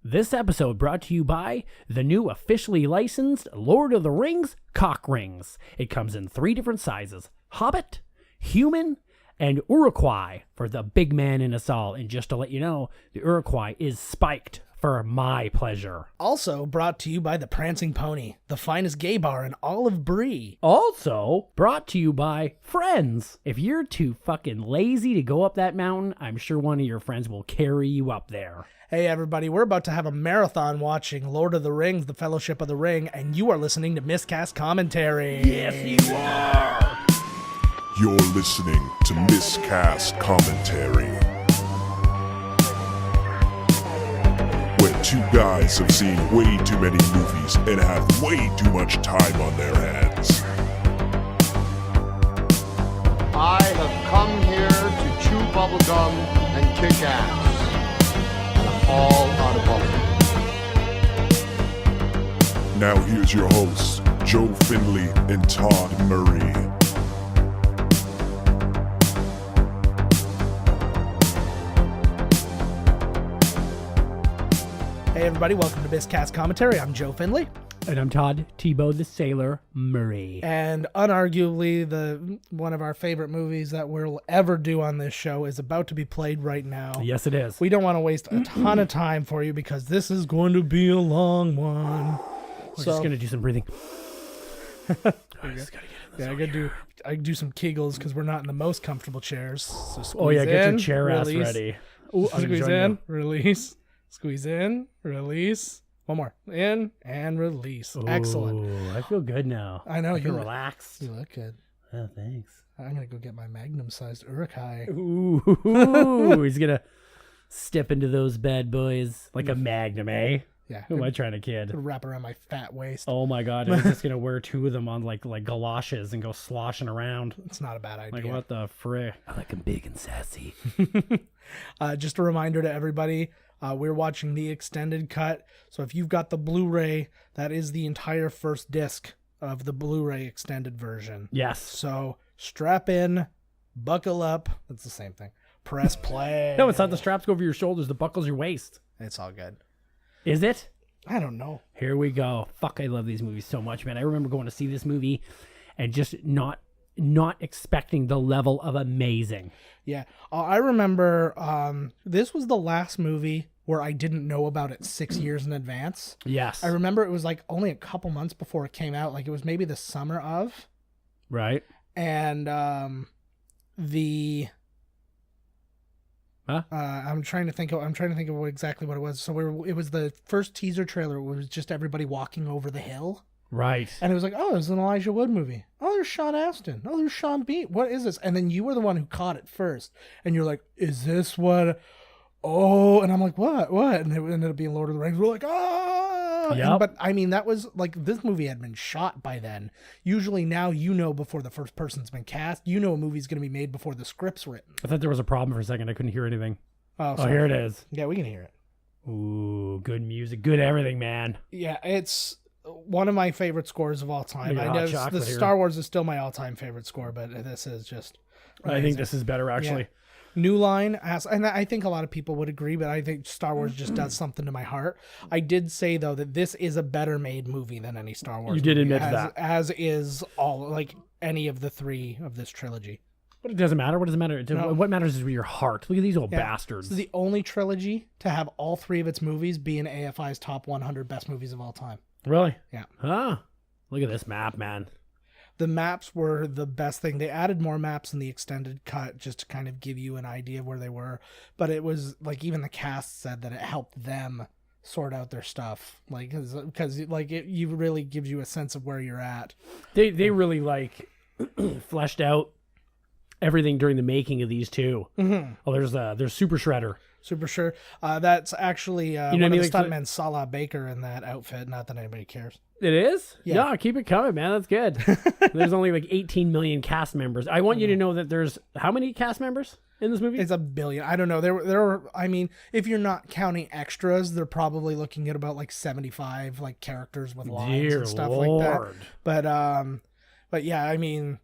This episode brought to you by the new officially licensed Lord of the Rings cock rings. It comes in 3 different sizes: Hobbit, Human, and Uruguay for the big man in us all. And just to let you know, the Uruguay is spiked for my pleasure. Also brought to you by the Prancing Pony, the finest gay bar in all of Bree. Also brought to you by Friends. If you're too fucking lazy to go up that mountain, I'm sure one of your friends will carry you up there. Hey everybody, we're about to have a marathon watching Lord of the Rings, The Fellowship of the Ring, and you are listening to Miscast Commentary. Yes, you are. You're listening to Miscast Commentary, where 2 guys have seen way too many movies and have way too much time on their hands. I have come here to chew bubblegum and kick ass. And I'm all out of bubblegum. Now here's your hosts, Joe Finley and Todd Murray. Hey everybody, welcome to Miscast Commentary. I'm Joe Finley. And I'm Todd Tebow the Sailor Murray. And unarguably, one of our favorite movies that we'll ever do on this show is about to be played right now. Yes, it is. We don't want to waste a ton of time for you because this is going to be a long one. We're just going to do some breathing. I do some Kegels because we're not in the most comfortable chairs. So Get your in, chair ass release. ready. Ooh, squeeze in, release. Squeeze in, release. One more. In and release. Ooh, Excellent. I feel good now. I know. I feel you relaxed. You look good. Oh, thanks. I'm going to go get my magnum-sized Urukai. Ooh, he's going to step into those bad boys like a magnum, eh? Yeah. Who am I trying to kid? Wrap around my fat waist. Oh my god, I'm just going to wear 2 of them on like galoshes and go sloshing around. It's not a bad idea. Like, what the frick? I like them big and sassy. Just a reminder to everybody, we're watching the extended cut. So if you've got the Blu-ray, that is the entire first disc of the Blu-ray extended version. Yes. So strap in, buckle up. That's the same thing. Press play. No, it's not. The straps go over your shoulders. The buckle's your waist. It's all good. Is it? I don't know. Here we go. Fuck, I love these movies so much, man. I remember going to see this movie and just not expecting the level of amazing. Yeah. I remember this was the last movie where I didn't know about it 6 years in advance. Yes. I remember it was like only a couple months before it came out. Like it was maybe the summer of. Right. And I'm trying to think of exactly what it was. So it was the first teaser trailer. It was just everybody walking over the hill. Right. And it was like, oh, it's an Elijah Wood movie. Oh, there's Sean Astin. Oh, there's Sean Bean. What is this? And then you were the one who caught it first. And you're like, is this what? Oh, and I'm like, what? And it ended up being Lord of the Rings. We're like, ah. Yep. But I mean, that was like, this movie had been shot by then. Usually now, before the first person's been cast, a movie's going to be made before the script's written. I thought there was a problem for a second. I couldn't hear anything. Oh, here it is. Yeah, we can hear it. Ooh, good music. Good everything, man. Yeah, it's one of my favorite scores of all time. I know the here. Star Wars is still my all-time favorite score, but this is just amazing. I think this is better, actually. Yeah. New Line, and I think a lot of people would agree, but I think Star Wars just does something to my heart. I did say, though, that this is a better made movie than any Star Wars You did movie, admit that. As is any of the 3 of this trilogy. But it doesn't matter. What does it matter? No. What matters is your heart. Look at these old bastards. This is the only trilogy to have all 3 of its movies be in AFI's top 100 best movies of all time. Really? Yeah. Huh. Look at this map, man. The maps were the best thing. They added more maps in the extended cut just to kind of give you an idea of where they were. But it was like, even the cast said that it helped them sort out their stuff. Like, because it really gives you a sense of where you're at. They really fleshed out everything during the making of these 2. Mm-hmm. Oh, there's Super Shredder. Super sure. That's actually one of the stuntmen, Salah Baker, in that outfit. Not that anybody cares. It is? Yeah. Keep it coming, man. That's good. There's only 18 million cast members. I want you to know that there's how many cast members in this movie? It's a billion. I don't know. There were, I mean, if you're not counting extras, they're probably looking at about 75 characters with lines and stuff like that. But yeah, I mean,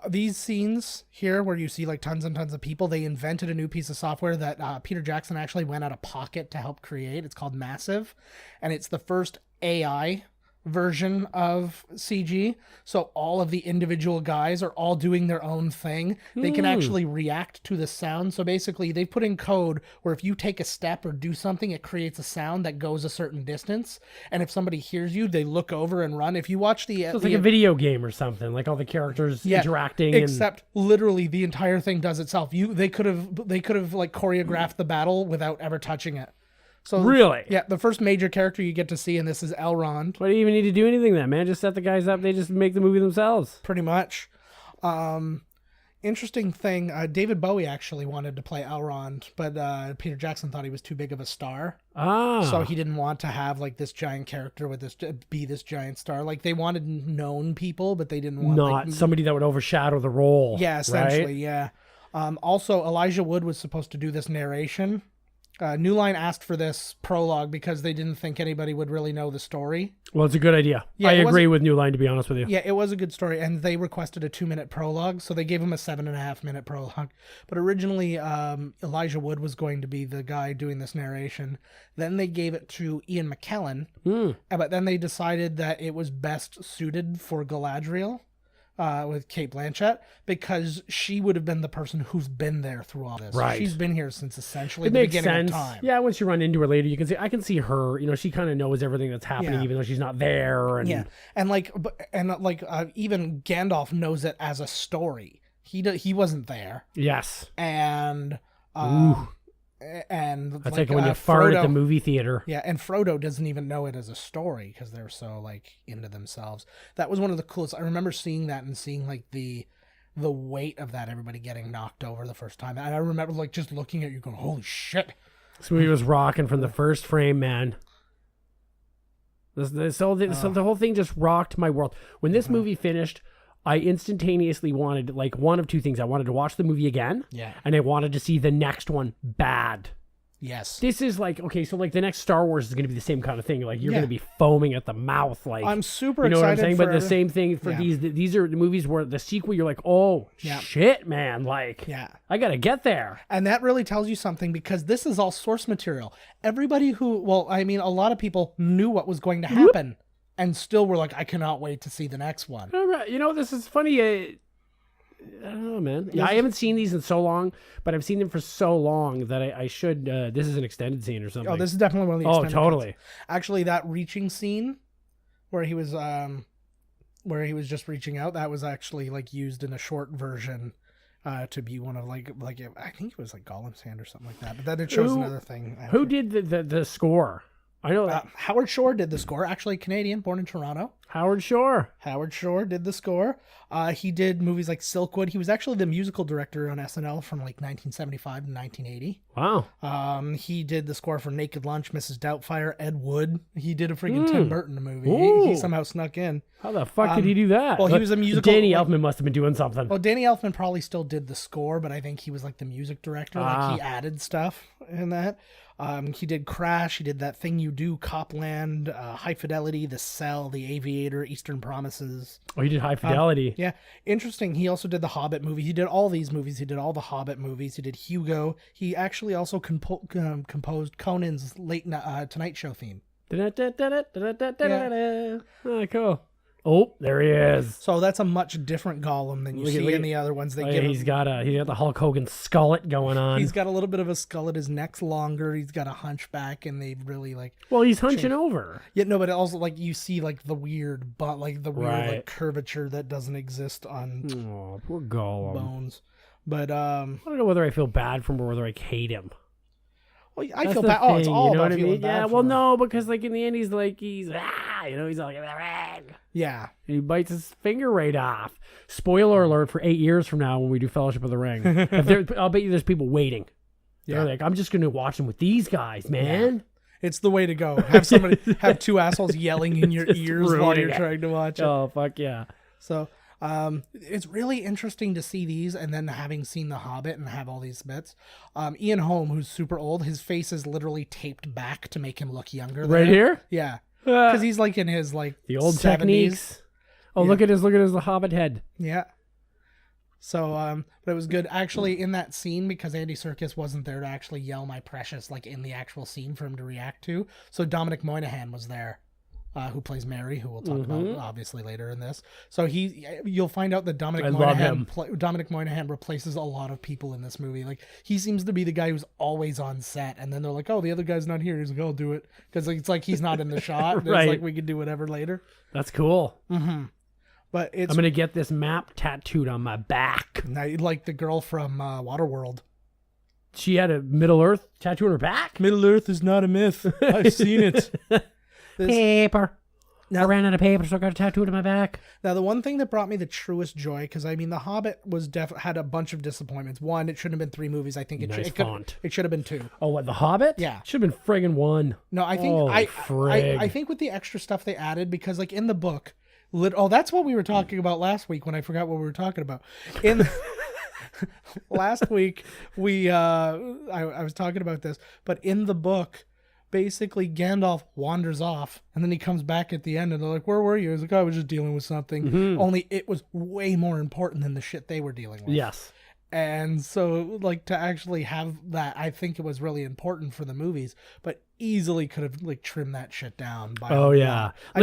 These scenes here where you see like tons and tons of people, they invented a new piece of software that Peter Jackson actually went out of pocket to help create. It's called Massive, and it's the first AI version of CG. So all of the individual guys are all doing their own thing. They can actually react to the sound. So basically they put in code where if you take a step or do something, it creates a sound that goes a certain distance. And if somebody hears you, they look over and run. If you watch the... So it's like a video game or something, like all the characters interacting. Except literally the entire thing does itself. They could have like choreographed the battle without ever touching it. So really? Yeah, the first major character you get to see in this is Elrond. Why do you even need to do anything then, man? Just set the guys up. They just make the movie themselves. Pretty much. Interesting thing, David Bowie actually wanted to play Elrond, but Peter Jackson thought he was too big of a star. So he didn't want to have like this giant character with this giant star. Like they wanted known people, but they didn't want not somebody that would overshadow the role. Yeah, essentially, right? Yeah. Also, Elijah Wood was supposed to do this narration. New Line asked for this prologue because they didn't think anybody would really know the story. Well, it's a good idea. Yeah, I agree with New Line, to be honest with you. Yeah, it was a good story, and they requested a 2-minute prologue, so they gave him a 7.5-minute prologue. But originally, Elijah Wood was going to be the guy doing this narration. Then they gave it to Ian McKellen, but then they decided that it was best suited for Galadriel. With Cate Blanchett, because she would have been the person who's been there through all this. Right. She's been here since essentially the beginning of time. Yeah, once you run into her later, I can see her. You know, she kind of knows everything that's happening, even though she's not there. And even Gandalf knows it as a story. He wasn't there. Yes. And that's like when you fart at the movie theater. Yeah, and Frodo doesn't even know it as a story because they're so like into themselves. That was one of the coolest. I remember seeing that and seeing like the weight of that, everybody getting knocked over the first time. And I remember like just looking at you going, holy shit. This movie was rocking from the first frame, man. So the whole thing just rocked my world. When this movie finished, I instantaneously wanted like one of two things. I wanted to watch the movie again. Yeah. And I wanted to see the next one bad. Yes. This is like, okay, so like the next Star Wars is going to be the same kind of thing. Like you're going to be foaming at the mouth. Like I'm super excited. You know excited what I'm saying? But the same thing for these are the movies where the sequel, you're like, oh shit, man. Like, I got to get there. And that really tells you something because this is all source material. Everybody a lot of people knew what was going to happen. And still were like, I cannot wait to see the next one. You know, this is funny. I don't know, man. Yeah, I haven't seen these in so long, but I've seen them for so long that I should. This is an extended scene or something. Oh, this is definitely one of the extended totally. Cuts. Actually, that reaching scene where he was just reaching out, that was actually like used in a short version to be one of like I think it was like Gollum's hand or something like that. But then it shows another thing. Who did the score? I know that. Howard Shore did the score. Actually, Canadian, born in Toronto. Howard Shore did the score. He did movies like Silkwood. He was actually the musical director on SNL from like 1975 to 1980. Wow. He did the score for Naked Lunch, Mrs. Doubtfire, Ed Wood. He did a freaking Tim Burton movie. He somehow snuck in. How the fuck did he do that? Well, he was a musical. Danny Elfman must have been doing something. Well, Danny Elfman probably still did the score, but I think he was like the music director. Like he added stuff in that. He did Crash. He did That Thing You Do, Copland, High Fidelity, The Cell, The Aviator, Eastern Promises. Oh, he did High Fidelity. Yeah. Interesting. He also did the Hobbit movie. He did all these movies. He did all the Hobbit movies. He did Hugo. He actually also composed Conan's late Tonight Show theme. Oh, cool. Oh, there he is. So that's a much different Gollum than you see in the other ones. He's got the Hulk Hogan skullet going on. He's got a little bit of a skullet. His neck's longer. He's got a hunchback, and they've really like. Well, he's hunching over. Yeah, no, but also like you see like the weird, like curvature that doesn't exist on. Oh, poor Gollum. Bones, but I don't know whether I feel bad for him or whether I hate him. Well, I feel bad. Oh, it's all about feeling bad. Yeah, well, no, because like in the end, he's like he's all like rag. Yeah, he bites his finger right off. Spoiler alert for 8 years from now when we do Fellowship of the Ring. I'll bet you there's people waiting. Yeah, they're like, I'm just going to watch them with these guys, man. Yeah. It's the way to go. Have two assholes yelling in your ears while you're trying to watch it. Oh, fuck yeah. So. It's really interesting to see these, and then having seen The Hobbit and have all these bits. Ian Holm, who's super old, his face is literally taped back to make him look younger. Right here? Yeah, because he's like in his like the old 70s. Techniques. Oh, yeah. Look at his The Hobbit head. Yeah, So, but it was good actually in that scene because Andy Serkis wasn't there to actually yell "My precious" like in the actual scene for him to react to. So Dominic Moynihan was there, who plays Mary, who we'll talk about obviously later in this. So you'll find out that Dominic Moynihan replaces a lot of people in this movie. Like he seems to be the guy who's always on set, and then they're like, "Oh, the other guy's not here." He's like, "I'll do it," because it's like he's not in the shot. Right. It's like we could do whatever later. That's cool. Mm-hmm. But I'm gonna get this map tattooed on my back. Like the girl from Waterworld. She had a Middle Earth tattoo on her back? Middle Earth is not a myth. I've seen it. Paper. Now, I ran out of paper, so I got a tattoo on my back. Now, the one thing that brought me the truest joy, because I mean, The Hobbit was had a bunch of disappointments. One, it shouldn't have been 3 movies. I think it should have been 2. Oh, what, The Hobbit? Yeah, should have been friggin' 1. No, I think I think with the extra stuff they added, because like in the book, that's what we were talking about last week when I forgot what we were talking about. Last week I was talking about this, but in the book, basically Gandalf wanders off and then he comes back at the end and they're like, "Where were you?" He's like, "I was just dealing with something." Mm-hmm. Only it was way more important than the shit they were dealing with. Yes. And so like to actually have that, I think it was really important for the movies, but easily could have like trimmed that shit down by Look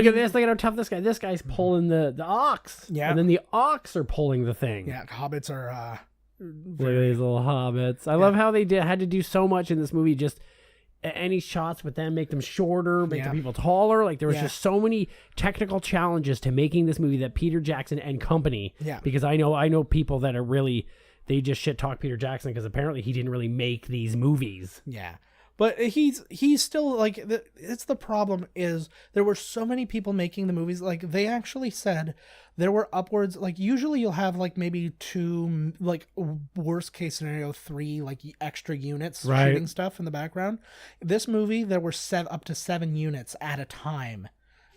at this, look at how tough this guy's pulling the ox. Yeah. And then the ox are pulling the thing. Yeah, hobbits are look at these little hobbits. I love how they had to do so much in this movie, just any shots, but then make them shorter, make the people taller. Like there was just so many technical challenges to making this movie that Peter Jackson and company. Yeah. Because I know people that are really, they just shit talk Peter Jackson because apparently he didn't really make these movies. Yeah. But he's still like, it's the problem is there were so many people making the movies. Like they actually said there were upwards, like usually you'll have like maybe 2, like worst case scenario 3 like extra units shooting stuff in the background. This movie, there were up to 7 units at a time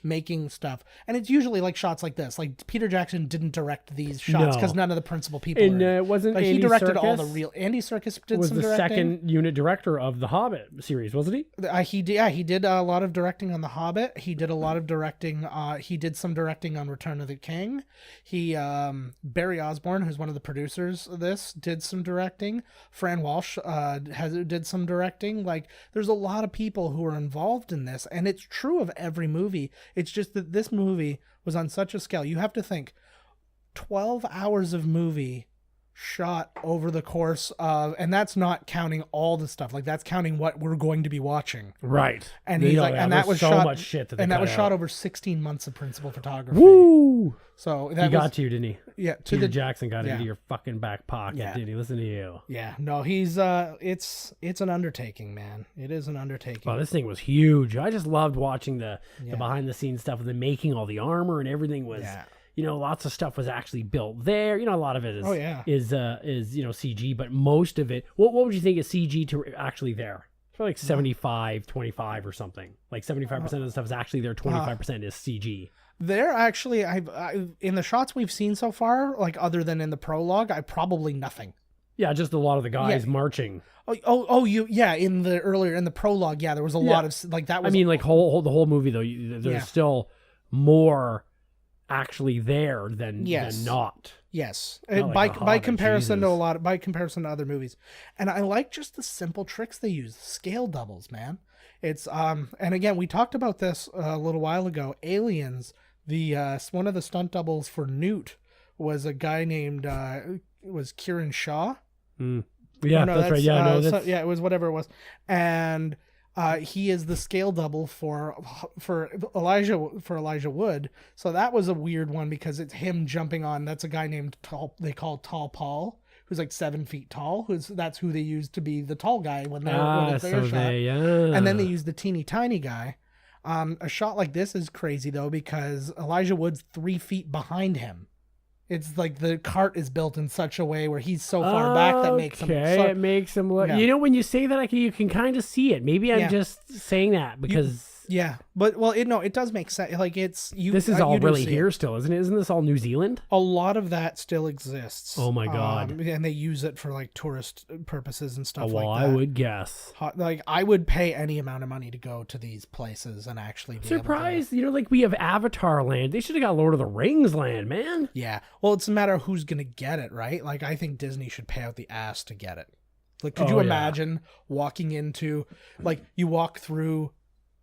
making stuff, and it's usually like shots like this. Like Peter Jackson didn't direct these shots because none of the principal people and it wasn't. Like he directed all the real. Andy Serkis was some the directing. Second unit director of the Hobbit series, wasn't he? He did a lot of directing on the Hobbit. He did a lot of directing. He did some directing on Return of the King. Barry Osborne, who's one of the producers of this, did some directing. Fran Walsh did some directing. Like there's a lot of people who are involved in this, and it's true of every movie. It's just that this movie was on such a scale. You have to think 12 hours of movie shot over the course of, and that's not counting all the stuff. Like that's counting what we're going to be watching. Right. And he's like, and that was so much shit that was shot over 16 months of principal photography. Woo! So that he got to you, didn't he? Yeah. Peter Jackson got into your fucking back pocket, didn't he? Listen to you. Yeah. No, he's, it's an undertaking, man. It is an undertaking. Well, this thing was huge. I just loved watching the behind the scenes stuff of the making all the armor and everything was, lots of stuff was actually built there. A lot of it is CG, but most of it, what would you think is CG to actually there? It's like 75, 25 or something. Like 75% of the stuff is actually there. 25% is CG. There actually, I in the shots we've seen so far, like other than in the prologue, probably nothing. Yeah, just a lot of the guys marching. In the prologue, there was a lot of like that was. I mean, like the whole movie though, there's still more actually there than not. Yes, by comparison to other movies, and I like just the simple tricks they use. Scale doubles, man. It's and again we talked about this a little while ago. Aliens, one of the stunt doubles for Newt was a guy named was Kieran Shaw. Yeah, that's right. Yeah, it was whatever it was, and he is the scale double for Elijah Wood. So that was a weird one because it's him jumping on. That's a guy named they call Tall Paul, who's like 7 feet tall. That's who they use to be the tall guy when it's their shot. And then they use the teeny tiny guy. A shot like this is crazy though because Elijah Wood's 3 feet behind him. It's like the cart is built in such a way where he's so far back that makes him. It makes him look. When you say that, you can kind of see it. Maybe I'm just saying that because Yeah, but it does make sense. Like it's you. This is all really here still, isn't it? Isn't this all New Zealand? A lot of that still exists. Oh my god! And they use it for like tourist purposes and stuff like that. I would guess. Like I would pay any amount of money to go to these places and actually be surprised. Like we have Avatar Land. They should have got Lord of the Rings Land, man. Yeah. Well, it's a matter of who's gonna get it, right? Like I think Disney should pay out the ass to get it. Like, could you imagine walking into, like, you walk through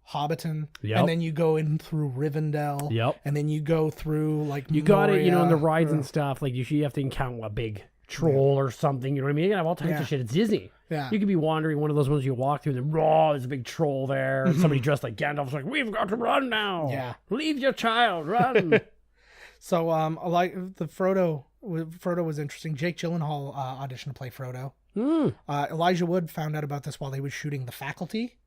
Hobbiton, and then you go in through Rivendell, and then you go through, like, you got it, in the rides and stuff. Like, you have to encounter a big troll or something. You know what I mean? You can have all types of shit. It's Disney. Yeah. You could be wandering one of those ones you walk through, and then, there's a big troll there. And somebody dressed like Gandalf's like, we've got to run now. Yeah. Leave your child, run. So, like, the Frodo was interesting. Jake Gyllenhaal auditioned to play Frodo. Elijah Wood found out about this while they was shooting The Faculty.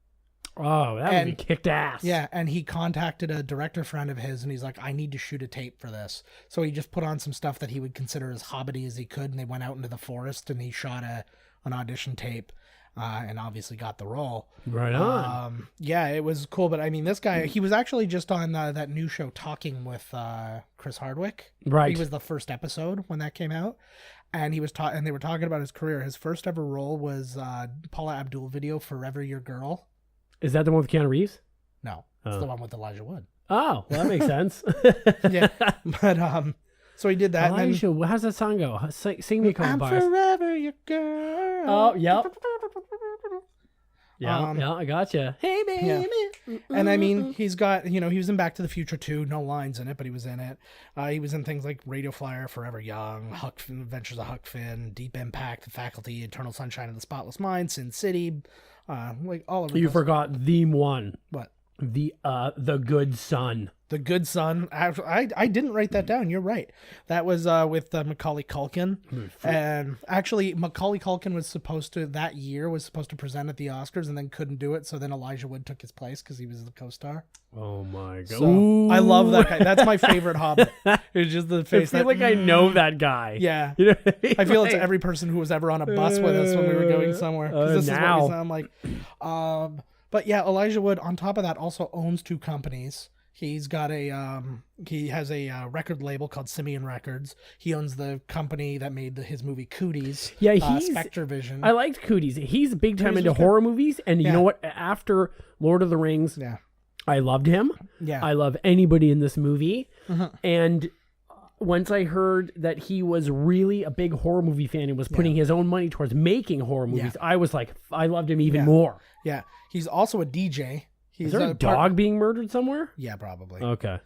Oh, that would be kicked ass. Yeah, and he contacted a director friend of his, and he's like, I need to shoot a tape for this. So he just put on some stuff that he would consider as hobbity as he could, and they went out into the forest, and he shot an audition tape, and obviously got the role. Right on. Yeah, it was cool, but I mean, this guy, he was actually just on that new show Talking with Chris Hardwick. Right. He was the first episode when that came out. And he was and they were talking about his career. His first ever role was Paula Abdul video, Forever Your Girl. Is that the one with Keanu Reeves? No, it's the one with Elijah Wood. Oh, well, that makes sense. Yeah, but so he did that. Elijah, and then, how's that song go? Sing me a couple bars. I'm forever your girl. Oh, yep. Yeah, I gotcha. Hey, baby. Yeah. And I mean, he's got, he was in Back to the Future 2, no lines in it, but he was in it. He was in things like Radio Flyer, Forever Young, Adventures of Huck Finn, Deep Impact, The Faculty, Eternal Sunshine of the Spotless Mind, Sin City, like all of it. You forgot the one. What? The Good Son. The Good Son. I didn't write that down. You're right. That was with Macaulay Culkin. And actually, Macaulay Culkin was supposed to present at the Oscars and then couldn't do it. So then Elijah Wood took his place because he was the co-star. Oh my god! So, I love that guy. That's my favorite Hobbit. It's just the face. I feel like I know that guy. Yeah, you know what I mean? I feel it's every person who was ever on a bus with us when we were going somewhere. This is what we sound like. But yeah, Elijah Wood, on top of that, also owns 2 companies. He's got he has a record label called Simeon Records. He owns the company that made his movie Cooties. Yeah, he's Spectrevision. I liked Cooties. He's big time into horror movies, and you know what? After Lord of the Rings, I loved him. Yeah, I love anybody in this movie, and once I heard that he was really a big horror movie fan and was putting his own money towards making horror movies, I was like, I loved him even more. Yeah, he's also a DJ. Is there a dog being murdered somewhere? Yeah, probably. Okay.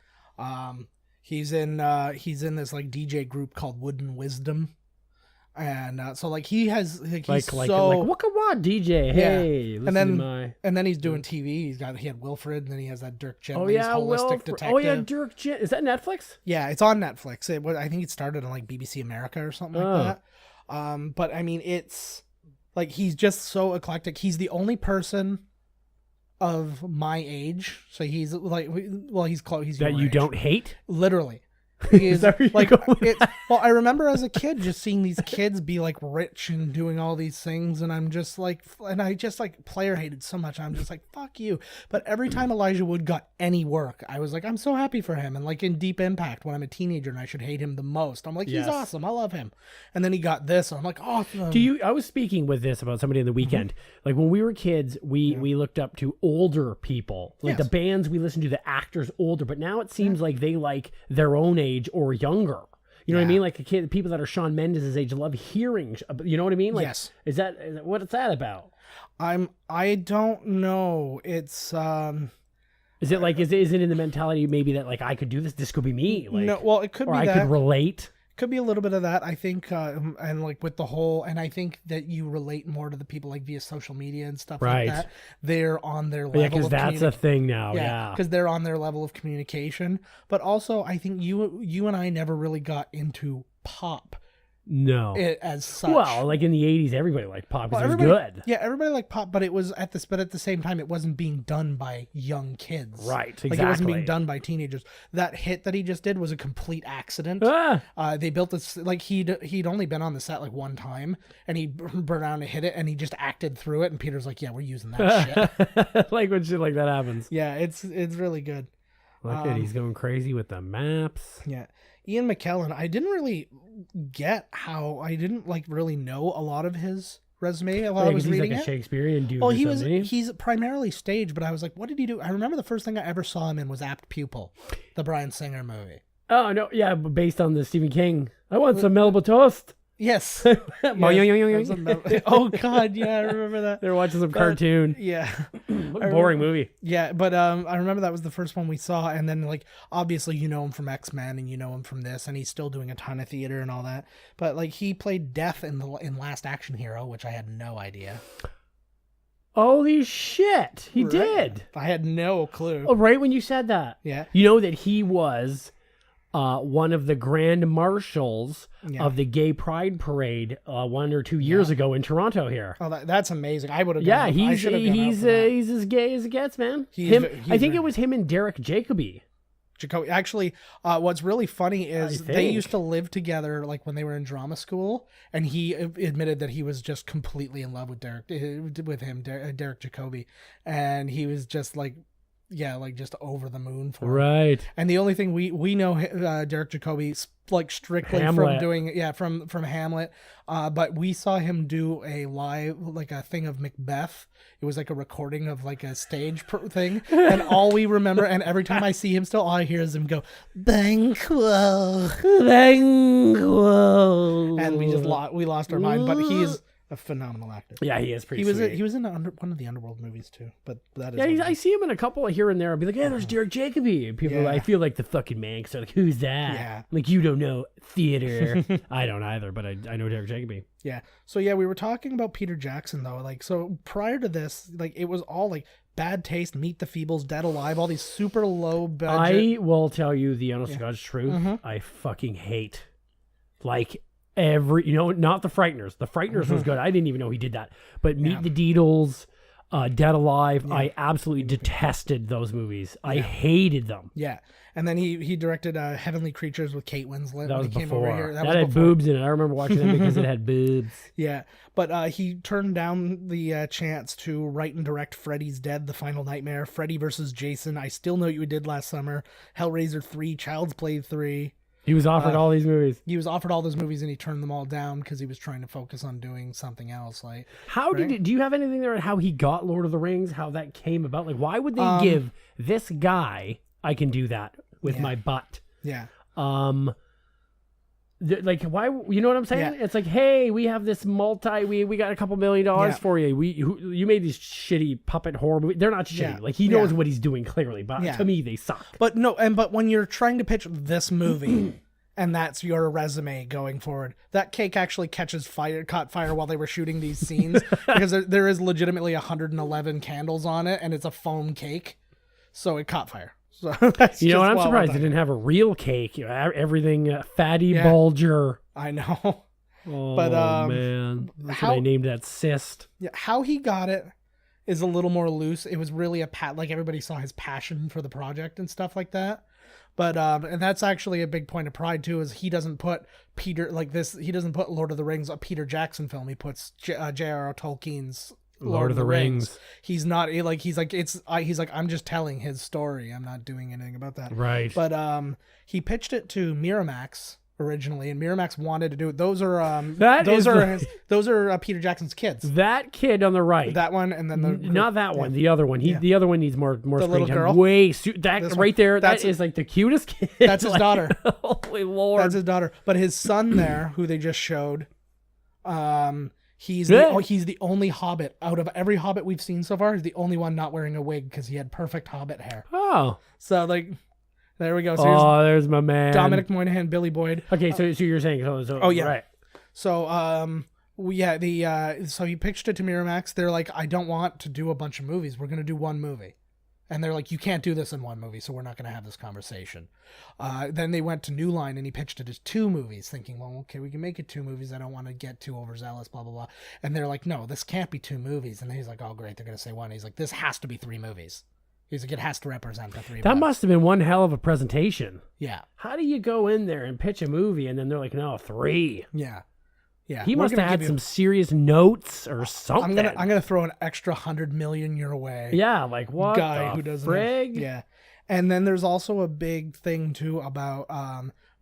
He's in this like DJ group called Wooden Wisdom, and so like he has like Waka Wah DJ. Hey, and then he's doing TV. He had Wilfred, and then he has that Dirk Gently's Holistic Detective. Oh yeah, Dirk Gent. Is that Netflix? Yeah, it's on Netflix. I think it started on like BBC America or something like that. But I mean, it's like he's just so eclectic. He's the only person of my age, so he's like, well, he's close. He's that you age. Don't hate, literally. He is like, I remember as a kid just seeing these kids be like rich and doing all these things, and I'm just like, and I just like player hated so much. I'm just like, fuck you. But every time Elijah Wood got any work, I was like, I'm so happy for him. And like in Deep Impact, when I'm a teenager and I should hate him the most, I'm like, he's awesome. I love him. And then he got this, and I'm like, awesome. I was speaking with this about somebody on the weekend. Like when we were kids, we looked up to older people, like the bands we listened to, the actors older. But now it seems like they like their own age or younger. You know what I mean? Like people that are Shawn Mendes' age love hearing. You know what I mean? Like, yes. Is that what it's that about? I don't know. It's Is it like is it in the mentality maybe that like I could do this? This could be me. Like, no, well, it could be I that. Could relate. Could be a little bit of that, I think, and like with the whole, and I think that you relate more to the people like via social media and stuff like that. They're on their level. Yeah, because that's a thing now. Yeah, because they're on their level of communication. But also, I think you and I never really got into pop No. as such. Well, like in the 80s, everybody liked pop because it was good. Yeah, everybody liked pop, but it was at the same time, it wasn't being done by young kids. Right, exactly. Like it wasn't being done by teenagers. That hit that he just did was a complete accident. They built this, like he'd only been on the set like one time, and he burned around and hit it, and he just acted through it, and Peter's like, yeah, we're using that shit. Like when shit like that happens. Yeah, it's really good. Look at he's going crazy with the maps. Yeah. Ian McKellen, I didn't really get how, I didn't like really know a lot of his resume while I was reading he's like a Shakespearean dude. Well, he's primarily stage, but I was like, what did he do? I remember the first thing I ever saw him in was Apt Pupil, the Bryan Singer movie. Oh, no, yeah, but based on the Stephen King. I want some Melba toast. Yes. Oh, God, yeah, I remember that. They're watching some cartoon. Yeah. What a boring movie. Yeah, but I remember that was the first one we saw, and then like obviously you know him from X-Men and you know him from this, and he's still doing a ton of theater and all that. But like he played Death in Last Action Hero, which I had no idea. Holy shit, he did. I had no clue. Oh, right when you said that. Yeah. You know that he was one of the grand marshals of the Gay Pride Parade 1 or 2 years ago in Toronto here. Oh, that's amazing. I would have. Yeah, he's as gay as it gets, man. I think it was him and Derek Jacobi. Actually, what's really funny is they used to live together, like when they were in drama school, and he admitted that he was just completely in love with Derek Jacobi, and he was just like. Yeah, like just over the moon for him. Right. And the only thing we know Derek Jacobi like strictly Hamlet. from doing from Hamlet, but we saw him do a live like a thing of Macbeth. It was like a recording of like a stage thing, and all we remember, and every time I see him still, all I hear is him go Banquo, Banquo, and we lost our mind. But he's a phenomenal actor. Yeah, he is pretty. He was in one of the Underworld movies too, but that is. Yeah, I see him in a couple here and there. I'll be like, yeah, there's Derek Jacobi. And people, I feel like the fucking man because they're like, who's that? Yeah, like you don't know theater. I don't either, but I know Derek Jacobi. Yeah. So yeah, we were talking about Peter Jackson though. Like, so prior to this, like it was all like Bad Taste, Meet the Feebles, Dead Alive, all these super low budget. I will tell you the honest to God's truth. I fucking hate like. Not the Frighteners. The Frighteners was good. I didn't even know he did that. But Meet the Deedles, Dead Alive, I absolutely detested those movies. I hated them. Yeah. And then he directed Heavenly Creatures with Kate Winslet. That was when he before. Came over here. That had boobs in it. I remember watching that because it had boobs. Yeah. But he turned down the chance to write and direct Freddy's Dead, The Final Nightmare, Freddy vs. Jason, I Still Know What You Did Last Summer, Hellraiser 3, Child's Play 3. He was offered all these movies. He was offered all those movies, and he turned them all down because he was trying to focus on doing something else. Like, do you have anything there on how he got Lord of the Rings? How that came about? Like, why would they give this guy? I can do that with my butt. Yeah. Like, why? You know what I'm saying? Yeah. It's like, hey, we have this we got a couple $1 million for you. You made these shitty puppet horror movies. They're not shitty. Yeah. Like he knows what he's doing clearly, but to me they suck. But but when you're trying to pitch this movie and that's your resume going forward, that cake actually caught fire while they were shooting these scenes because there is legitimately 111 candles on it and it's a foam cake, so it caught fire. So you know what? I'm surprised they didn't have a real cake. Everything fatty bulger. I know. Oh, but man, that's what I named that cyst. Yeah, how he got it is a little more loose. It was really like everybody saw his passion for the project and stuff like that. But and that's actually a big point of pride too. Is he doesn't put Peter like this. He doesn't put Lord of the Rings a Peter Jackson film. He puts J.R.R. Tolkien's Lord of the Rings. He's not he's like I'm just telling his story. I'm not doing anything about that. Right. But he pitched it to Miramax originally, and Miramax wanted to do it. Those are Peter Jackson's kids. That kid on the right. That one, and then not that one. The other one. The other one needs more the screen little time. girl. That right there. That is like the cutest kid. That's his daughter. Holy Lord. That's his daughter. But his son there, who they just showed, he's the only Hobbit out of every Hobbit we've seen so far. He's the only one not wearing a wig because he had perfect Hobbit hair. Oh, so like, there we go. So there's my man, Dominic Moynihan, Billy Boyd. Okay, so you're saying right. So so he pitched it to Miramax. They're like, I don't want to do a bunch of movies. We're gonna do one movie, And they're like, you can't do this in one movie, so we're not going to have this conversation. Then they went to New Line, and he pitched it as 2 movies, thinking, well, okay, we can make it 2 movies. I don't want to get too overzealous, blah, blah, blah. And they're like, no, this can't be 2 movies. And he's like, oh, great, they're going to say 1. He's like, this has to be 3 movies. He's like, it has to represent the 3. That must have been one hell of a presentation. Yeah. How do you go in there and pitch a movie, and then they're like, no, 3? Yeah. Yeah, he must have had some serious notes or something. I'm gonna throw an extra $100 million your way. Yeah, like what guy the who doesn't frig? Yeah, and then there's also a big thing too about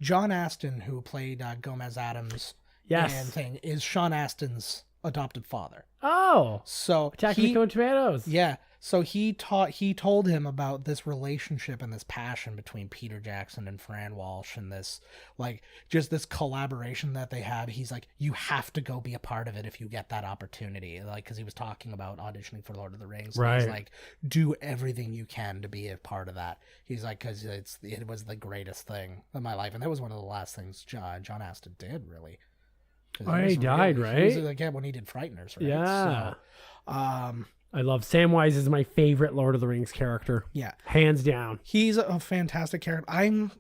John Astin, who played Gomez Adams. Yes, and thing is Sean Astin's adopted father. Oh, so Attack on Tomatoes. Yeah. So he told him about this relationship and this passion between Peter Jackson and Fran Walsh, and this, like, just this collaboration that they have. He's like, you have to go be a part of it if you get that opportunity. Like, because he was talking about auditioning for Lord of the Rings. Right. He's like, do everything you can to be a part of that. He's like, because it was the greatest thing in my life. And that was one of the last things John Astin did, really. Oh, he died, right? He was, like, when he did Frighteners, right? Yeah. So, I love Samwise is my favorite Lord of the Rings character. Yeah, hands down. He's a fantastic character. I'm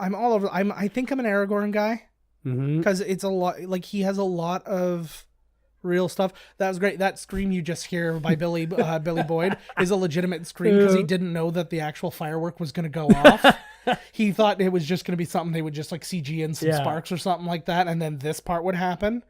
all over. I think I'm an Aragorn guy because it's a lot. Like, he has a lot of real stuff. That was great. That scream you just hear by Billy Boyd is a legitimate scream because he didn't know that the actual firework was going to go off. He thought it was just going to be something they would just like CG in some sparks or something like that, and then this part would happen.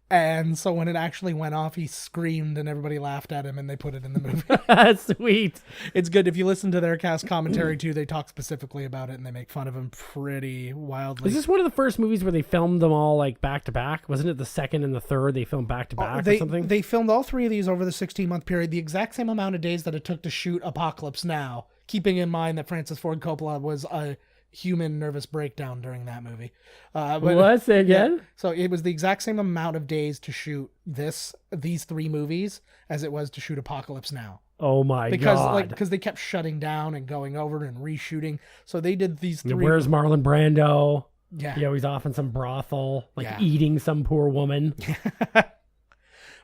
And so when it actually went off, he screamed and everybody laughed at him, and they put it in the movie. Sweet. It's good. If you listen to their cast commentary too, they talk specifically about it and they make fun of him pretty wildly. Is this one of the first movies where they filmed them all like back to back? Wasn't it the second and the third they filmed back to back or something? They filmed all 3 of these over the 16-month period, the exact same amount of days that it took to shoot Apocalypse Now, keeping in mind that Francis Ford Coppola was a human nervous breakdown during that movie. What? Say again? Yeah, so it was the exact same amount of days to shoot these 3 movies as it was to shoot Apocalypse Now. Oh my God. Because they kept shutting down and going over and reshooting. So they did these 3. Where's Marlon Brando? Yeah. You know, he's off in some brothel, eating some poor woman.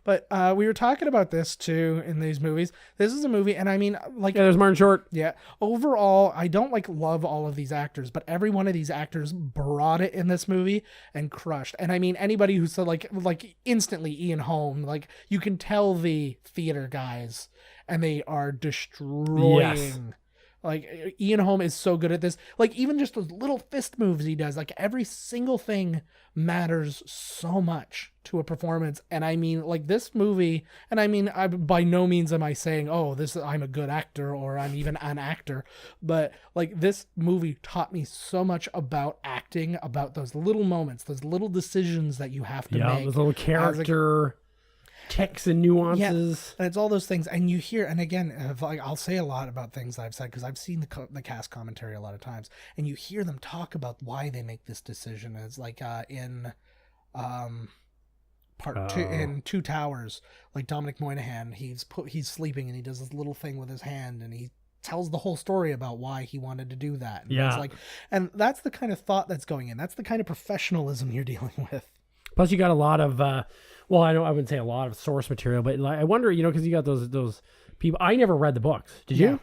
But we were talking about this too in these movies. This is a movie, and I mean, like, there's Martin Short. Yeah. Overall, I don't love all of these actors, but every one of these actors brought it in this movie and crushed. And I mean, anybody who said like instantly Ian Holm, like, you can tell the theater guys, and they are destroying. Yes. Like, Ian Holm is so good at this. Like, even just those little fist moves he does, like, every single thing matters so much to a performance. And I mean, like, this movie, and I mean, by no means am I saying, oh, I'm a good actor or I'm even an actor, but like, this movie taught me so much about acting, about those little moments, those little decisions that you have to make. Yeah, those little character ticks and nuances. Yeah, and it's all those things. And you hear, and again, I'll say a lot about things that I've said because I've seen the cast commentary a lot of times, and you hear them talk about why they make this decision. And it's like in part 2, in Two Towers, like Dominic Moynihan, he's sleeping and he does this little thing with his hand, and he tells the whole story about why he wanted to do that. And it's like, and that's the kind of thought that's going in. That's the kind of professionalism you're dealing with. Plus, you got a lot of, well, I wouldn't say a lot of source material, but I wonder, you know, because you got those people. I never read the books. Did you?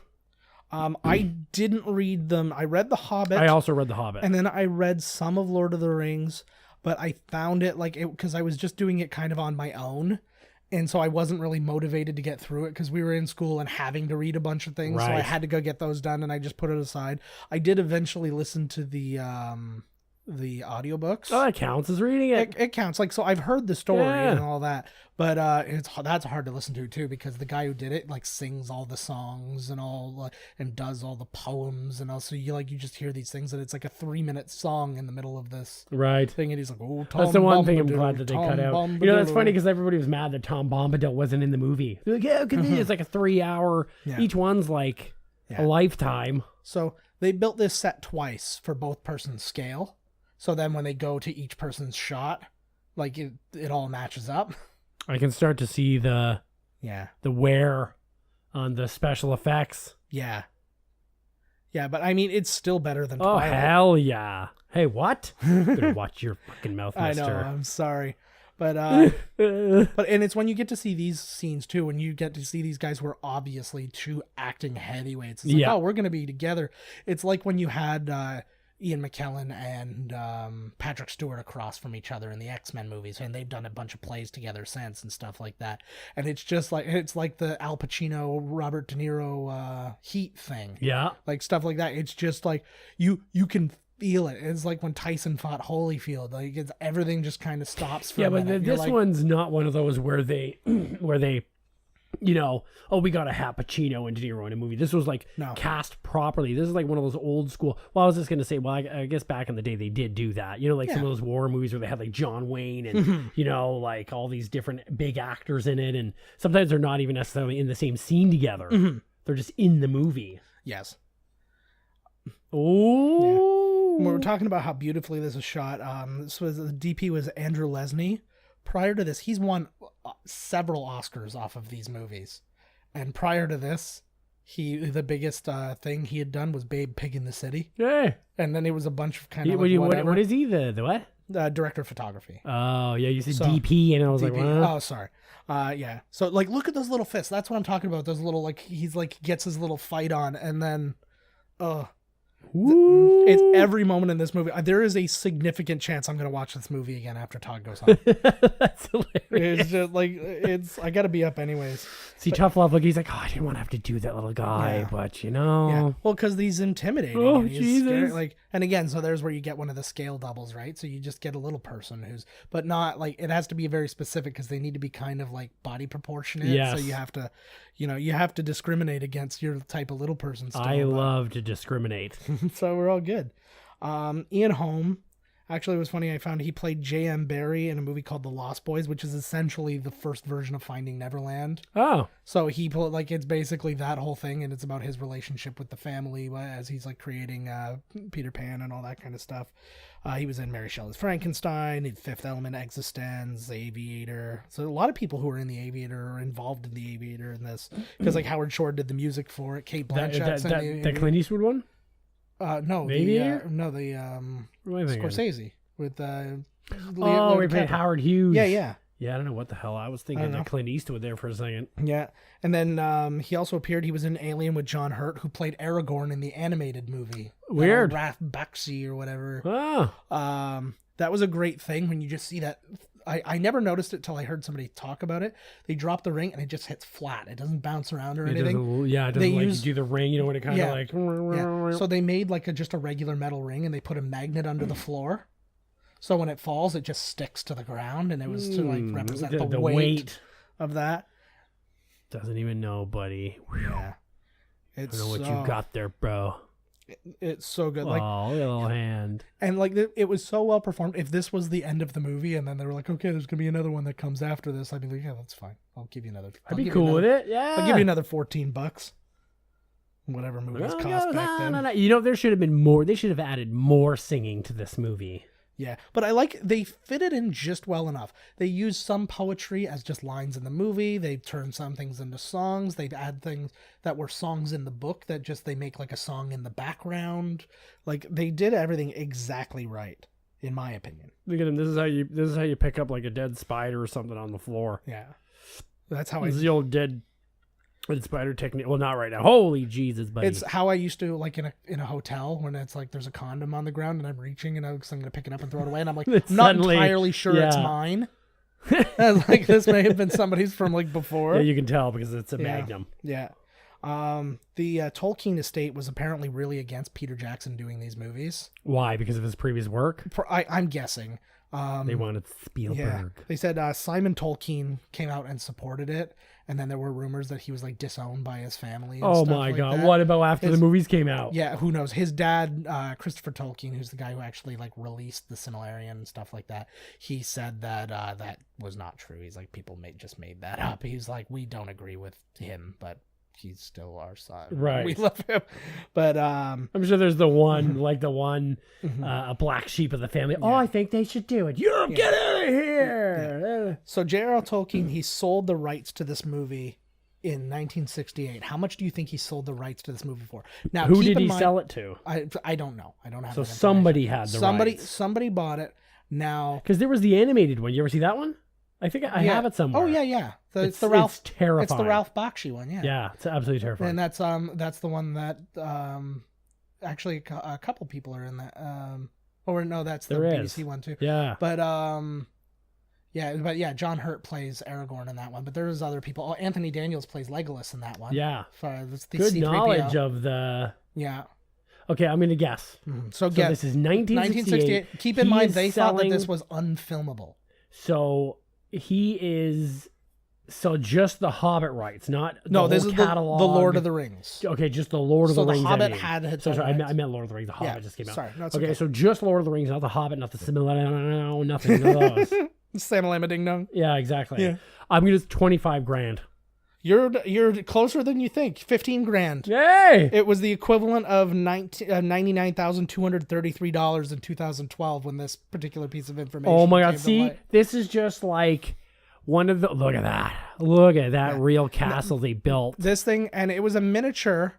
I didn't read them. I read The Hobbit. I also read The Hobbit. And then I read some of Lord of the Rings, but I found it because I was just doing it kind of on my own. And so I wasn't really motivated to get through it because we were in school and having to read a bunch of things. Right. So I had to go get those done, and I just put it aside. I did eventually listen to the audiobooks. Oh, that counts as reading it. It counts. Like, so I've heard the story and all that, but that's hard to listen to too because the guy who did it sings all the songs and all and does all the poems, and also you just hear these things, and it's like a 3-minute song in the middle of this thing, and he's like, oh, Tom, that's the one thing I'm glad that they cut out. You know, that's funny because everybody was mad that Tom Bombadil wasn't in the movie. They're like, yeah, it's like a 3-hour. Each one's like a lifetime. So they built this set twice for both persons' scale. So then when they go to each person's shot, like it all matches up. I can start to see the wear on the special effects. Yeah. Yeah, but I mean, it's still better than Twilight. Oh, hell yeah. Hey, what? I'm gonna watch your fucking mouth, mister. I know, I'm sorry. But and it's when you get to see these scenes too, when you get to see these guys who are obviously two acting heavyweights. It's like, oh, we're gonna be together. It's like when you had Ian McKellen and Patrick Stewart across from each other in the X-Men movies, and they've done a bunch of plays together since and stuff like that. And it's just like the Al Pacino, Robert De Niro Heat thing. Yeah. Like stuff like that. It's just like you can feel it. It's like when Tyson fought Holyfield. Like everything just kind of stops for a minute. But this one's not one of those where they you know, oh, we got to have Pacino and De Niro in a movie. This was like cast properly. This is like one of those old school. Well, I was just going to say, well, I guess back in the day they did do that. You know, like some of those war movies where they had like John Wayne and, you know, like all these different big actors in it. And sometimes they're not even necessarily in the same scene together. They're just in the movie. Yes. Oh. Yeah. We were talking about how beautifully this is shot. The DP was Andrew Lesnie. Prior to this, he's won several Oscars off of these movies, and prior to this, the biggest thing he had done was Babe Pig in the City. Yeah, and then it was a bunch of kind of whatever. What is he? The what? Director of photography. Oh yeah, you said DP, and I was DP. Like, what? Oh sorry. Yeah. So like, look at those little fists. That's what I'm talking about. Those little he's gets his little fight on, and then, it's every moment in this movie. There is a significant chance I'm going to watch this movie again after Todd goes home. That's hilarious. It's just I got to be up anyways. See, Tough Love, he's like, oh, I didn't want to have to do that little guy, but you know. Yeah. Well, because he's intimidating. Oh, and he's Jesus. Scary. And again, so there's where you get one of the scale doubles, right? So you just get a little person but not it has to be very specific because they need to be kind of like body proportionate. Yes. So you have to, you have to discriminate against your type of little person. I love to discriminate. So we're all good. Ian Holm. Actually, it was funny. I found he played J.M. Barrie in a movie called The Lost Boys, which is essentially the first version of Finding Neverland. Oh. So he put it's basically that whole thing, and it's about his relationship with the family as he's creating Peter Pan and all that kind of stuff. He was in Mary Shelley's Frankenstein, Fifth Element, Existence, The Aviator. So a lot of people who are in The Aviator are involved in The Aviator in this, because Howard Shore did the music for it. Kate Blanchett's that Clint Eastwood one. No, Scorsese with we played Howard Hughes. Yeah. I don't know what the hell I was thinking of Clint Eastwood there for a second. Yeah, and then he also appeared. He was in Alien with John Hurt, who played Aragorn in the animated movie. Weird. Raph Baxi or whatever. Oh. That was a great thing when you just see that. I never noticed it till I heard somebody talk about it. They drop the ring and it just hits flat. It doesn't bounce around or anything. It doesn't do the ring, when it kind of like... Yeah. So they made just a regular metal ring and they put a magnet under the floor. So when it falls, it just sticks to the ground, and it was to represent the weight of that. Doesn't even know, buddy. Yeah. I don't know what you got there, bro. It's so good. Little hand. And it was so well performed. If this was the end of the movie and then they were like, okay, there's gonna be another one that comes after this, I'd be like, yeah, that's fine. I'll give you another. I'd be cool with it. Yeah. I'll give you another $14. Whatever movies cost back then. No. There should have been more. They should have added more singing to this movie. Yeah, but they fit it in just well enough. They use some poetry as just lines in the movie. They turn some things into songs. They'd add things that were songs in the book that they make a song in the background. They did everything exactly right, in my opinion. Look at him. This is how you pick up a dead spider or something on the floor. Yeah, that's how this is the old dead spider technique. Well, not right now. Holy Jesus, buddy. It's how I used to in a hotel when it's there's a condom on the ground and I'm reaching and I'm going to pick it up and throw it away and I'm not entirely sure it's mine. This may have been somebody's from before. Yeah, you can tell because it's a Magnum. Yeah. The Tolkien estate was apparently really against Peter Jackson doing these movies. Why? Because of his previous work? I'm guessing. They wanted Spielberg. Yeah. They said Simon Tolkien came out and supported it, and then there were rumors that he was disowned by his family. And stuff my God! That. What about after the movies came out? Yeah, who knows? His dad, Christopher Tolkien, who's the guy who actually released the Silmarillion and stuff like that, he said that that was not true. He's people just made that up. He's we don't agree with him, but he's still our son. Right. We love him. But I'm sure there's the one, a black sheep of the family. Yeah. Oh, I think they should do it. Europe, get out of here. Yeah. So J.R.R. Tolkien, he sold the rights to this movie in 1968. How much do you think he sold the rights to this movie for? Now, who did he sell it to? I don't know. I don't have. So somebody had the rights. Somebody bought it. Now, because there was the animated one. You ever see that one? I think I have it somewhere. Oh yeah. It's terrifying. It's the Ralph Bakshi one. Yeah. Yeah, it's absolutely terrifying. And that's the one that actually a couple people are in that. That's the BBC one too. Yeah. But John Hurt plays Aragorn in that one. But there's other people. Oh, Anthony Daniels plays Legolas in that one. Yeah. Good knowledge of the. Yeah. Okay, I'm going to guess. Mm-hmm. So this is 1968. Keep in mind, they thought that this was unfilmable. So he is... So just the Hobbit rights, not this is catalog. The Lord of the Rings. Okay, just the Lord of the Rings. So the Hobbit had sorry, I meant Lord of the Rings. The Hobbit just came out. Sorry, no, it's okay, so just Lord of the Rings, not the Hobbit, not the Similarities, nothing of those. Sam-a-lama ding dong. Yeah, exactly. Yeah. I'm going to 25 grand. You're closer than you think. 15 grand. Yay! It was the equivalent of $99,233 in 2012 when this particular piece of information. Oh my God! See, this is just like one of the. Look at that real castle they built. This thing, and it was a miniature.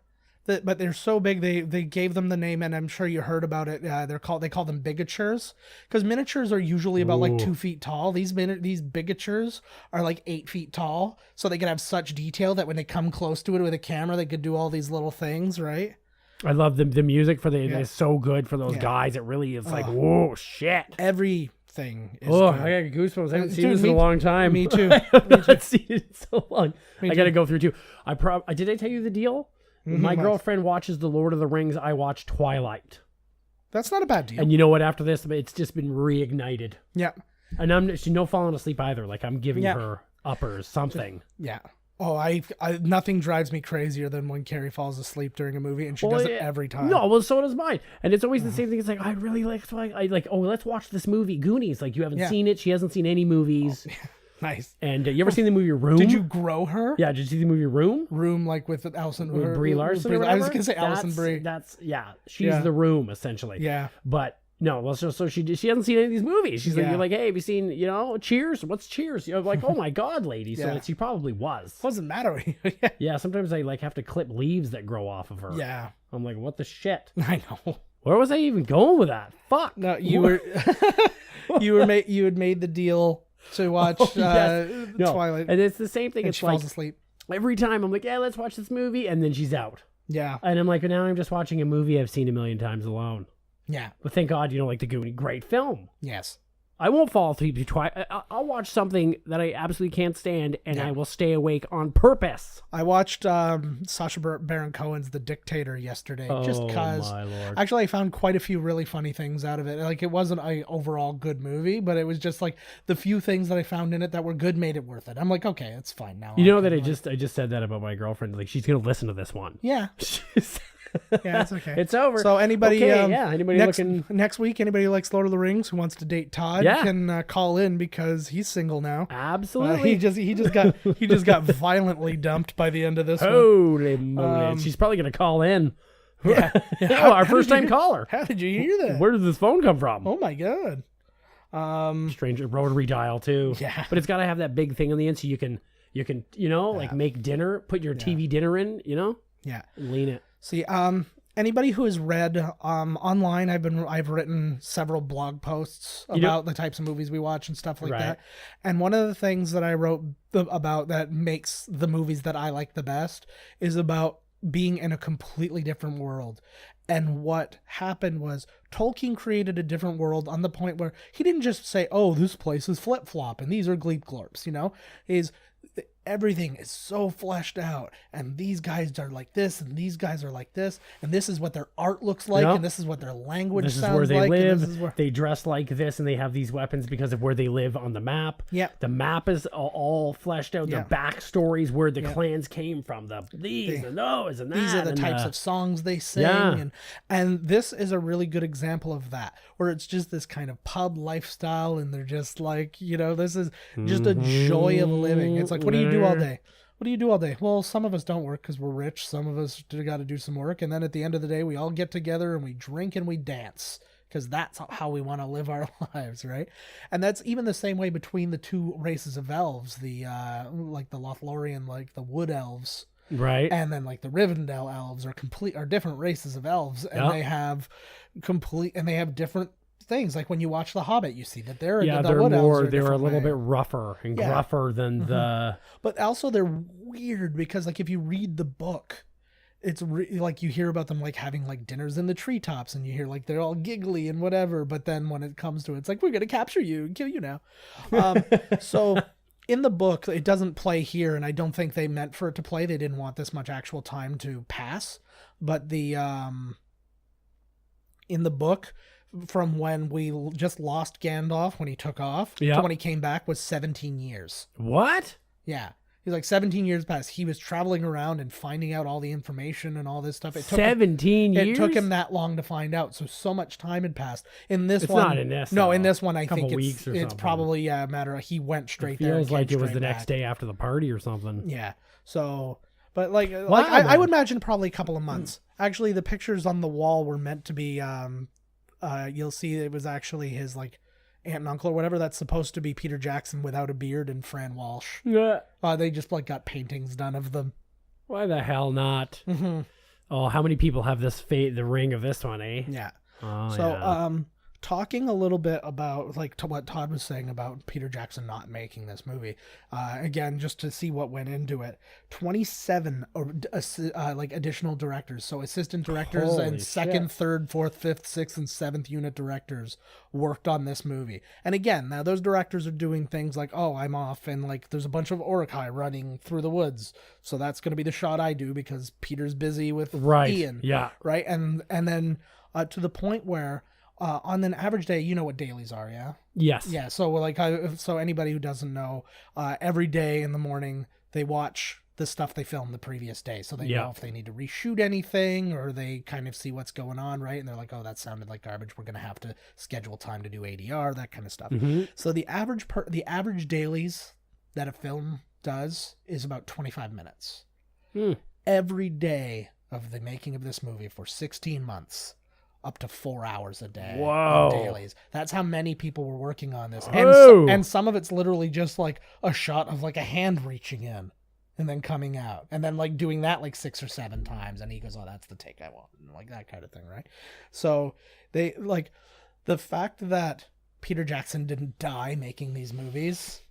But they're so big, they gave them the name, and I'm sure you heard about it. They call them bigatures, because miniatures are usually about like 2 feet tall. These bigatures are like 8 feet tall, so they can have such detail that when they come close to it with a camera, they could do all these little things, right? I love the music for it's so good for those guys. It really is like whoa shit. Everything is good. I got goosebumps. I haven't seen this in a long time. Me too. I haven't seen it in so long. I got to go through too. Did I tell you the deal? My girlfriend watches The Lord of the Rings. I watch Twilight. That's not a bad deal. And you know what? After this, it's just been reignited. Yeah. And she's no falling asleep either. Like I'm giving her uppers, something. Yeah. Oh, I nothing drives me crazier than when Carrie falls asleep during a movie, and she does it every time. No, well, so does mine. And it's always the same thing. It's like, I really like, let's watch this movie, Goonies. Like, you haven't seen it. She hasn't seen any movies. Oh, nice. And you ever seen the movie Room? Did you grow her? Yeah, did you see the movie Room? Room, like with Alison... With Brie Larson or I was going to say Alison Brie. She's the Room, essentially. Yeah. But, no, well, so she hasn't seen any of these movies. She's like, you're like, hey, have you seen, Cheers? What's Cheers? You're like, oh my God, lady. So she probably was. Doesn't matter. Yeah, sometimes I have to clip leaves that grow off of her. Yeah. I'm like, what the shit? I know. Where was I even going with that? Fuck. No, you were... you had made the deal to watch Twilight. And it's the same thing. And it's she like falls asleep. Every time I'm like, yeah, let's watch this movie. And then she's out. Yeah. And I'm like, now I'm just watching a movie I've seen a million times alone. Yeah. But thank God you don't like the Goonies. Great film. Yes. I won't fall asleep to Twilight. I'll watch something that I absolutely can't stand, and I will stay awake on purpose. I watched Sacha Baron Cohen's The Dictator yesterday, just because. My Lord. Actually, I found quite a few really funny things out of it. Like, it wasn't an overall good movie, but it was just like the few things that I found in it that were good made it worth it. I'm like, okay, it's fine now. You know that I just said that about my girlfriend. Like, she's gonna listen to this one. Yeah. Yeah, it's okay. It's over. So anybody, anybody next week, anybody who likes Lord of the Rings who wants to date Todd can call in because he's single now. Absolutely. He just got violently dumped by the end of this. Holy moly! She's probably gonna call in. Yeah, our first time caller. How did you hear that? Where did this phone come from? Oh my God. Stranger rotary dial too. Yeah, but it's got to have that big thing on the end so you can like make dinner, put your TV dinner in. Yeah, lean it. See, anybody who has read online, I've written several blog posts about the types of movies we watch and stuff like that. And one of the things that I wrote about that makes the movies that I like the best is about being in a completely different world. And what happened was Tolkien created a different world on the point where he didn't just say, oh, this place is flip-flop and these are gleep glorps, everything is so fleshed out, and these guys are like this, and these guys are like this, and this is what their art looks like, and this is what their language sounds like. This is where they live. They dress like this, and they have these weapons because of where they live on the map. Yeah, the map is all fleshed out. The backstories, where the clans came from, these and those and that. These are the types of songs they sing, and this is a really good example of that, where it's just this kind of pub lifestyle, and they're just like, this is just a joy of living. It's like, what do you do all day? What do you do all day? Well, some of us don't work because we're rich. Some of us got to do some work. And then at the end of the day, we all get together and we drink and we dance because that's how we want to live our lives, right? And that's even the same way between the two races of elves, like the Lothlorien, like the wood elves. Right. And then like the Rivendell elves are different races of elves, and they have different things. Like when you watch The Hobbit, you see that they're they're a little bit rougher and gruffer than the. But also they're weird because like if you read the book, it's like you hear about them like having like dinners in the treetops, and you hear like they're all giggly and whatever. But then when it comes to it, it's like, we're gonna capture you and kill you now. So in the book, it doesn't play here, and I don't think they meant for it to play. They didn't want this much actual time to pass. But the in the book, from when we just lost Gandalf when he took off to when he came back was 17 years. What? Yeah. He's like 17 years past. He was traveling around and finding out all the information and all this stuff. It took 17 years? It took him that long to find out. So much time had passed. In this it's one. Not in this. No, in this one, I think it's probably a matter of he went straight there. Feels like it was the next day after the party or something. Yeah. So, but I would imagine probably a couple of months. Actually, the pictures on the wall were meant to be, you'll see it was actually his like aunt and uncle or whatever. That's supposed to be Peter Jackson without a beard and Fran Walsh. Yeah. They just like got paintings done of them. Why the hell not? Mm-hmm. Oh, how many people have the ring of this one, eh? Yeah. Oh, so, talking a little bit about like what Todd was saying about Peter Jackson not making this movie, again, just to see what went into it. 27 like additional directors, so assistant directors and second, third, fourth, fifth, sixth, and seventh unit directors worked on this movie. And again, now those directors are doing things like, oh, I'm off, and like there's a bunch of Uruk-hai running through the woods, so that's going to be the shot I do because Peter's busy with Ian. Yeah. Right. And then to the point where. On an average day, you know what dailies are, yeah? Yes. Yeah, so like, so anybody who doesn't know, every day in the morning, they watch the stuff they filmed the previous day. So they know if they need to reshoot anything or they kind of see what's going on, right? And they're like, oh, that sounded like garbage. We're going to have to schedule time to do ADR, that kind of stuff. Mm-hmm. So the average dailies that a film does is about 25 minutes. Every day of the making of this movie for 16 months. Up to 4 hours a day. Whoa. Dailies. That's how many people were working on this. And some of it's literally just like a shot of like a hand reaching in and then coming out. And then like doing that like 6 or 7 times. And he goes, oh, that's the take I want. Like that kind of thing, right? So they like the fact that Peter Jackson didn't die making these movies,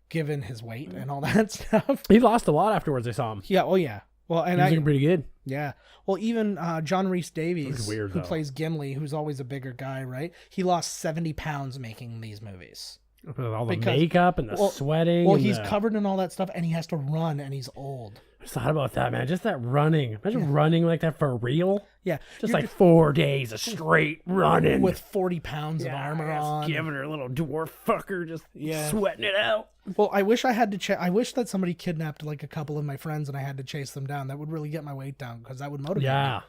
given his weight and all that stuff. He lost a lot afterwards, I saw him. Yeah, well, yeah. Well, and he's looking pretty good. Yeah. Well, even John Rhys Davies, who plays Gimli, who's always a bigger guy, right? He lost 70 pounds making these movies. With all the makeup and the sweating. Well, he's covered in all that stuff, and he has to run, and he's old. I just thought about that, man. Just that running. Imagine running like that for real. Yeah. Just like 4 days of straight running. With 40 pounds of armor on. Giving her a little dwarf fucker, just sweating it out. Well, I wish I had to I wish that somebody kidnapped like a couple of my friends and I had to chase them down. That would really get my weight down because that would motivate me.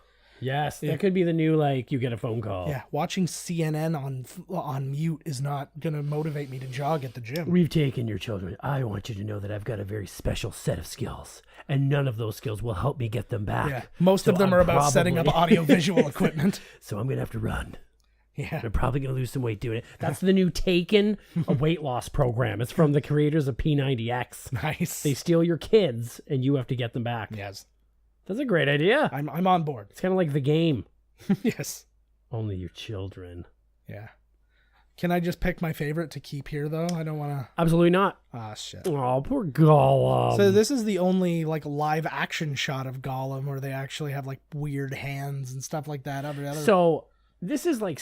Yes, that could be the new, like, you get a phone call. Yeah, watching CNN on mute is not going to motivate me to jog at the gym. We've taken your children. I want you to know that I've got a very special set of skills, and none of those skills will help me get them back. Yeah, most of them are about setting up audio-visual equipment. So I'm going to have to run. Yeah. They're probably going to lose some weight doing it. That's the new Taken, a weight loss program. It's from the creators of P90X. Nice. They steal your kids, and you have to get them back. Yes. That's a great idea. I'm on board. It's kind of like The Game. Yes. Only your children. Yeah. Can I just pick my favorite to keep here, though? I don't want to... Absolutely not. Ah, shit. Oh, poor Gollum. So this is the only, like, live action shot of Gollum where they actually have, like, weird hands and stuff like that. So this is, like...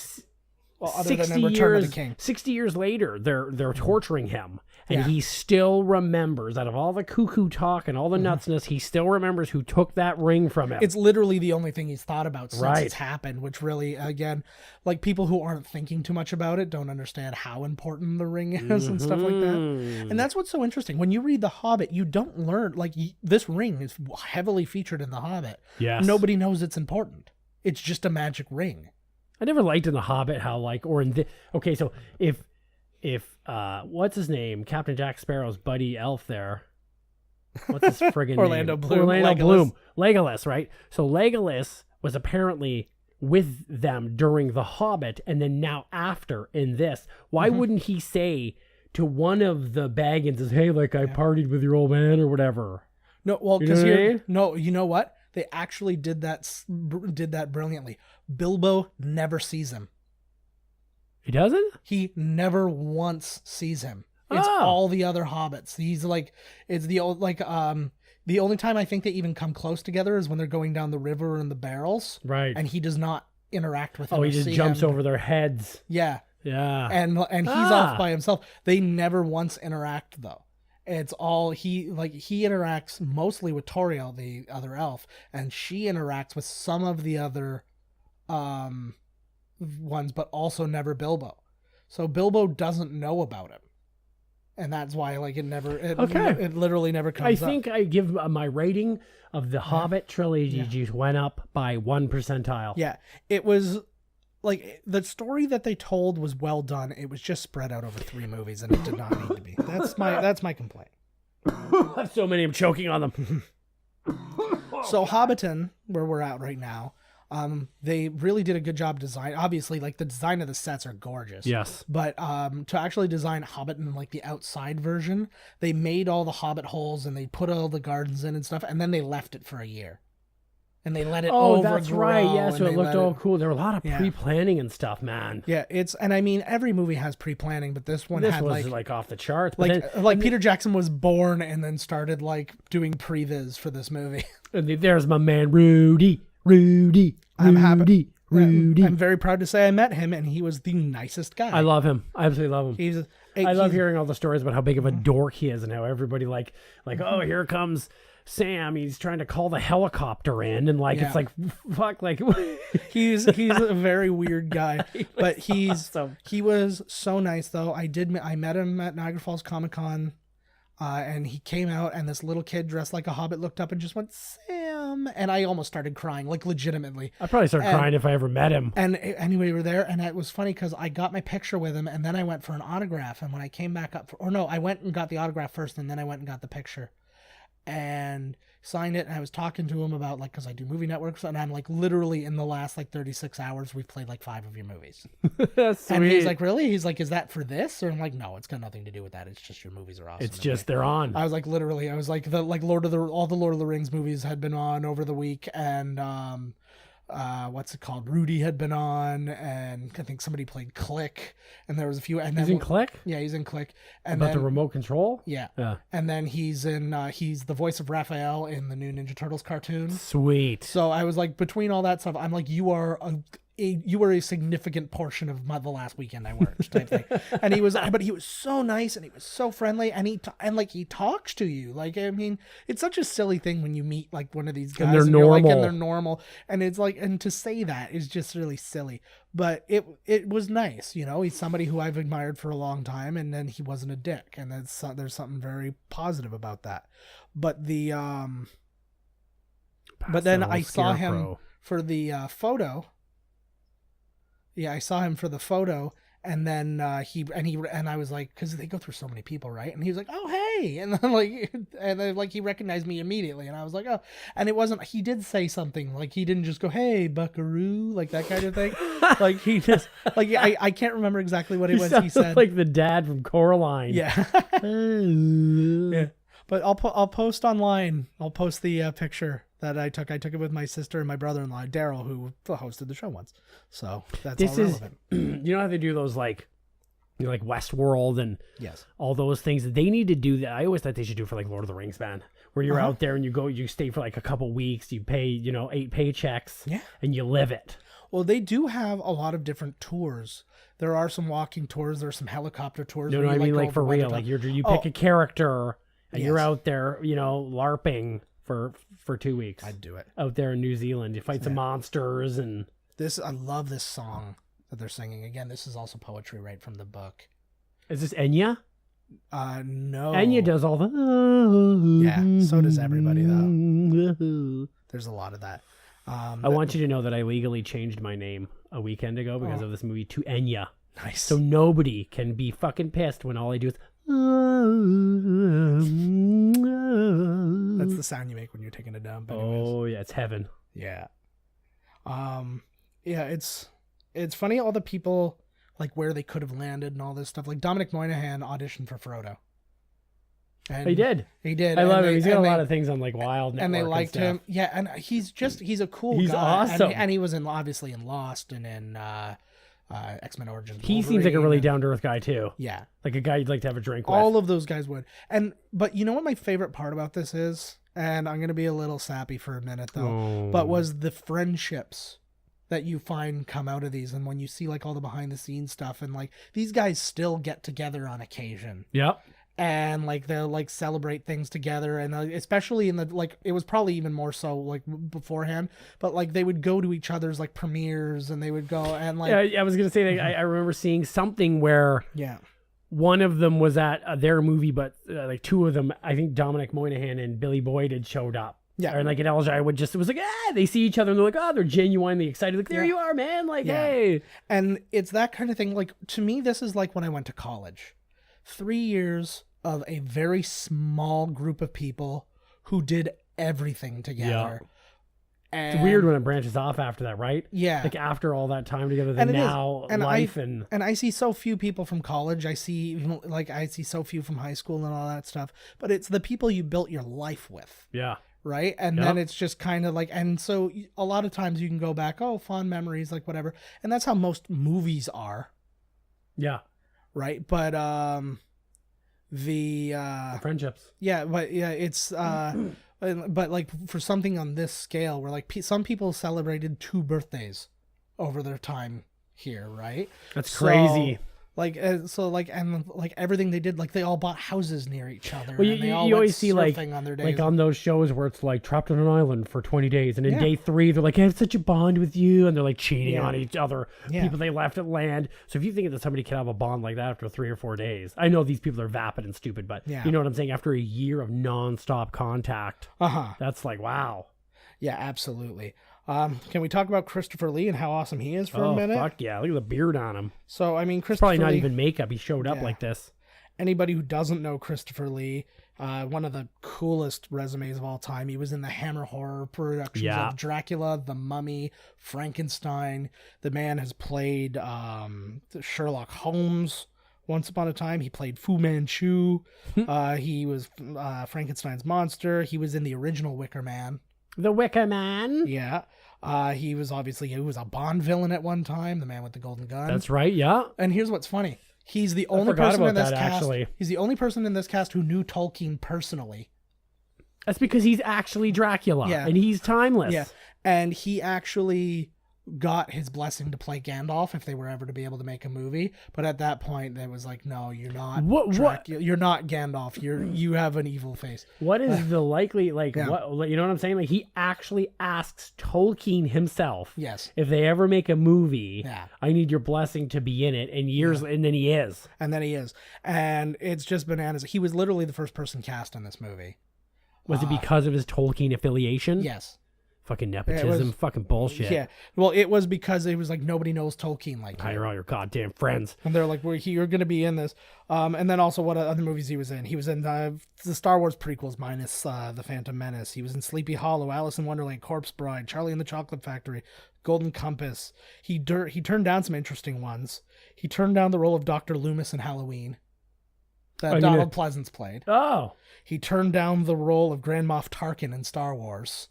60 years later, they're torturing him, and he still remembers. Out of all the cuckoo talk and all the nutsness, he still remembers who took that ring from him. It's literally the only thing he's thought about since it's happened, which really, again, like people who aren't thinking too much about it don't understand how important the ring is and stuff like that. And that's what's so interesting. When you read The Hobbit, you don't learn, like, this ring is heavily featured in The Hobbit. Yes. Nobody knows it's important. It's just a magic ring. I never liked in The Hobbit how, like, or in the, okay, so if what's his name, Captain Jack Sparrow's buddy elf there, what's his friggin' Orlando name? Bloom. Orlando Legolas. Bloom. Legolas, right? So Legolas was apparently with them during The Hobbit, and then now after in this. Why wouldn't he say to one of the Baggins, hey, like, I partied with your old man or whatever? No, well, because you know what? They actually did that brilliantly. Bilbo never sees him. He doesn't? He never once sees him. It's all the other hobbits. He's like, it's the old, like, the only time I think they even come close together is when they're going down the river in the barrels. Right. And he does not interact with them. Oh, he just jumps over their heads. Yeah. Yeah. And he's off by himself. They never once interact though. It's all he interacts mostly with Toriel, the other elf, and she interacts with some of the other ones, but also never Bilbo. So Bilbo doesn't know about him. And that's why, like, it literally never comes up. I think I give my rating of the Hobbit trilogy just went up by 1 percentile. Yeah. It was, like, the story that they told was well done. It was just spread out over 3 movies, and it did not need to be. That's my complaint. I have so many, I'm choking on them. So Hobbiton, where we're at right now, they really did a good job design. Obviously, like, the design of the sets are gorgeous. Yes. But to actually design Hobbiton, like the outside version, they made all the Hobbit holes and they put all the gardens in and stuff, and then they left it for a year. And they let it overgrow. Oh, that's right. Yeah, so it looked all cool. There were a lot of pre-planning and stuff, man. Yeah, and I mean, every movie has pre-planning, but this one had was like off the charts. Like Peter Jackson was born and then started like doing previs for this movie. And there's my man Rudy. I'm very proud to say I met him, and he was the nicest guy. I love him. I absolutely love him. I love hearing all the stories about how big of a dork he is and how everybody like, oh, here comes Sam. He's trying to call the helicopter in, and like it's like fuck, like he's a very weird guy, but he was so nice though. I met him at Niagara Falls Comic Con. And he came out, and this little kid dressed like a hobbit looked up and just went, Sam. And I almost started crying, like legitimately. I'd probably start crying if I ever met him. And anyway, we were there, and it was funny because I got my picture with him, and then I went for an autograph. And when I came back up, I went and got the autograph first, and then I went and got the picture. And signed it, and I was talking to him about, like, because I do movie networks, and I'm like, literally in the last like 36 hours we've played like 5 of your movies. And he's like, really? He's like, is that for this? Or I'm like, no, it's got nothing to do with that, it's just your movies are awesome. It's just they're on. I was like, literally, I was like, all the Lord of the Rings movies had been on over the week, and what's it called? Rudy had been on, and I think somebody played Click, and there was a few. And he's in Click? Yeah, he's in Click. And about the remote control? Yeah. And then he's the voice of Raphael in the new Ninja Turtles cartoon. Sweet. So I was like, between all that stuff, I'm like, you are a significant portion of the last weekend I worked type thing. And he was so nice, and he was so friendly, and he talks to you. Like, I mean, it's such a silly thing when you meet like one of these guys and they're normal. and they're normal, and it's like, and to say that is just really silly, but it was nice. You know, he's somebody who I've admired for a long time, and then he wasn't a dick, and there's something very positive about that. But but then I saw him for the photo. Yeah, I saw him for the photo, and then I was like, because they go through so many people, right? And he was like, "Oh, hey," and then he recognized me immediately, and I was like, "Oh," and it wasn't. He did say something like he didn't just go, "Hey, Buckaroo," like that kind of thing. Like he just like I can't remember exactly what it was he said. Like the dad from Coraline. Yeah. Yeah. But I'll post online. I'll post the picture that I took. I took it with my sister and my brother-in-law, Daryl, who hosted the show once. So that's all relevant. You know how they do those like Westworld and all those things? They need to do that. I always thought they should do for like Lord of the Rings, man, where you're out there and you stay for like a couple weeks, you pay 8 paychecks, and you live it. Well, they do have a lot of different tours. There are some walking tours. There's some helicopter tours. No, I mean like for real. Like you pick a character and you're out there, LARPing for 2 weeks. I'd do it. Out there in New Zealand. You fight some monsters and... I love this song that they're singing. Again, this is also poetry right from the book. Is this Enya? No. Enya does all the... Yeah, so does everybody, though. There's a lot of that. I want you to know that I legally changed my name a weekend ago because of this movie to Enya. Nice. So nobody can be fucking pissed when all I do is... That's the sound you make when you're taking a dump. Anyways. Oh, yeah, it's heaven. Yeah. Yeah, it's funny all the people, like, where they could have landed and all this stuff. Like, Dominic Moynihan auditioned for Frodo. And he did. I love him. He's got a lot of things on, like, Wild Network and they liked and him. Yeah, and he's a cool guy. He's awesome. And he was obviously in Lost and in X-Men Origins. He seems like a really down-to-earth guy too. Yeah, like a guy you'd like to have a drink with. All of those guys would. But you know what my favorite part about this is, and I'm gonna be a little sappy for a minute though, but was the friendships that you find come out of these, and when you see like all the behind the scenes stuff, and like these guys still get together on occasion. Yep. And like they'll like celebrate things together, and especially in the like it was probably even more so like beforehand, but like they would go to each other's like premieres, and they would go and like I was gonna say I remember seeing something where one of them was at their movie, but like two of them, I think Dominic Moynihan and Billy Boyd had showed up. Yeah, and like an Elijah would just, it was like, they see each other and they're like, they're genuinely excited. Like, there you are, man. Like, hey. And it's that kind of thing. Like, to me, this is like when I went to college. 3 years of a very small group of people who did everything together. And it's weird when it branches off after that, right? Yeah. Like after all that time together, then now life and I see so few people from college. I see so few from high school and all that stuff. But it's the people you built your life with. Yeah. Right. And then it's just kind of like, and so a lot of times you can go back, fond memories, like whatever. And that's how most movies are. Yeah. Right. But, the friendships. Yeah. But yeah, it's, but like for something on this scale where like some people celebrated 2 birthdays over their time here. Right. That's crazy. Like, so like, and like everything they did, like they all bought houses near each other. Well, and you all always see like on their days. Like on those shows where it's like trapped on an island for 20 days. And in day 3, they're like, I have such a bond with you. And they're like cheating on each other. Yeah. People they left at land. So if you think that somebody can have a bond like that after 3 or 4 days, I know these people are vapid and stupid, but you know what I'm saying? After a year of nonstop contact, that's like, wow. Yeah, absolutely. Can we talk about Christopher Lee and how awesome he is for a minute? Fuck yeah. Look at the beard on him. So, I mean, Christopher Lee, probably not even makeup. He showed up like this. Anybody who doesn't know Christopher Lee, one of the coolest resumes of all time. He was in the Hammer horror productions of Dracula, The Mummy, Frankenstein. The man has played Sherlock Holmes. Once upon a time, he played Fu Manchu. He was Frankenstein's monster. He was in the original Wicker Man. The Wicker Man? Yeah. He was a Bond villain at one time, the man with the golden gun. That's right, yeah. And here's what's funny. He's the only person in this cast. Actually. He's the only person in this cast who knew Tolkien personally. That's because he's actually Dracula, and he's timeless. Yeah, and he actually got his blessing to play Gandalf if they were ever to be able to make a movie. But at that point, they was like, no, you're not Dracula. You're not Gandalf. You have an evil face. What is the likely, what, you know what I'm saying? Like, he actually asks Tolkien himself, if they ever make a movie, I need your blessing to be in it. And and then he is. And it's just bananas. He was literally the first person cast in this movie. Was it because of his Tolkien affiliation? Yes. Fucking nepotism, fucking bullshit. Yeah, well, it was because it was like nobody knows Tolkien like you. Hire all your goddamn friends. And they're like, you're going to be in this. And then also what other movies he was in. He was in the Star Wars prequels minus The Phantom Menace. He was in Sleepy Hollow, Alice in Wonderland, Corpse Bride, Charlie and the Chocolate Factory, Golden Compass. He turned down some interesting ones. He turned down the role of Dr. Loomis in Halloween that Donald Pleasance played. Oh. He turned down the role of Grand Moff Tarkin in Star Wars.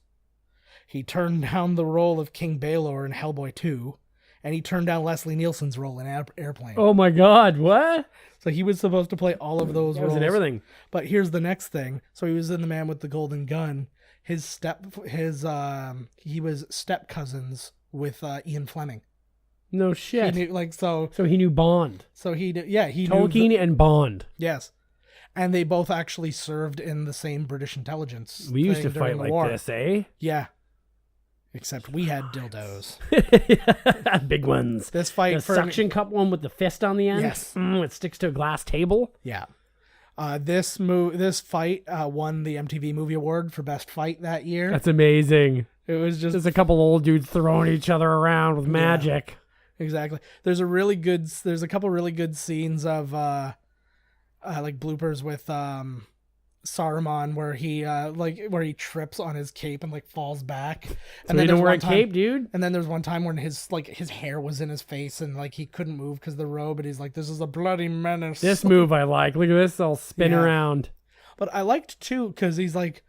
He turned down the role of King Baelor in Hellboy 2, and he turned down Leslie Nielsen's role in Airplane. Oh my God, what? So he was supposed to play all of those roles. And everything. But here's the next thing. So he was in The Man with the Golden Gun. He was step cousins with Ian Fleming. No shit. He knew, so he knew Bond. So he knew Tolkien and Bond. Yes. And they both actually served in the same British intelligence. We used to fight like this, eh? Yeah. Except we had dildos. Big ones. This fight the suction cup one with the fist on the end. Yes. It sticks to a glass table. Yeah. This fight won the MTV Movie Award for Best Fight that year. That's amazing. It was just a couple old dudes throwing each other around with magic. Exactly. There's a couple really good scenes of like bloopers with Saruman where he trips on his cape and like falls back. And then wear a cape, dude. And then there's one time when his hair was in his face and like he couldn't move because of the robe, and he's like, "This is a bloody menace." This move I like. Look at this, I'll spin around. But I liked too because he's like,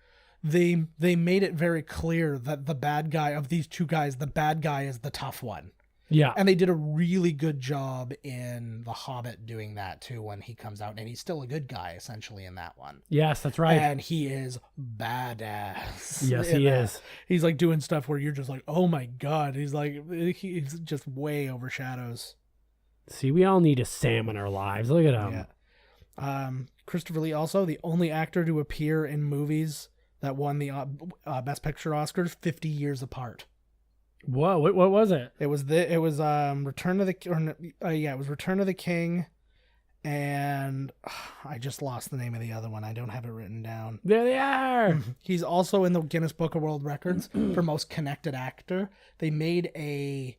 they made it very clear that the bad guy of these two guys, the bad guy is the tough one. Yeah. And they did a really good job in The Hobbit doing that too when he comes out, and he's still a good guy essentially in that one. Yes, that's right. And he is badass. Yes, he is. He's like doing stuff where you're just like, oh my God. He's just way overshadows. See, we all need a Sam in our lives. Look at him. Yeah. Christopher Lee, also the only actor to appear in movies that won the Best Picture Oscars 50 years apart. Whoa, what was it? It was Return of the King, and I just lost the name of the other one. I don't have it written down. There they are. He's also in the Guinness Book of World Records for most connected actor. They made an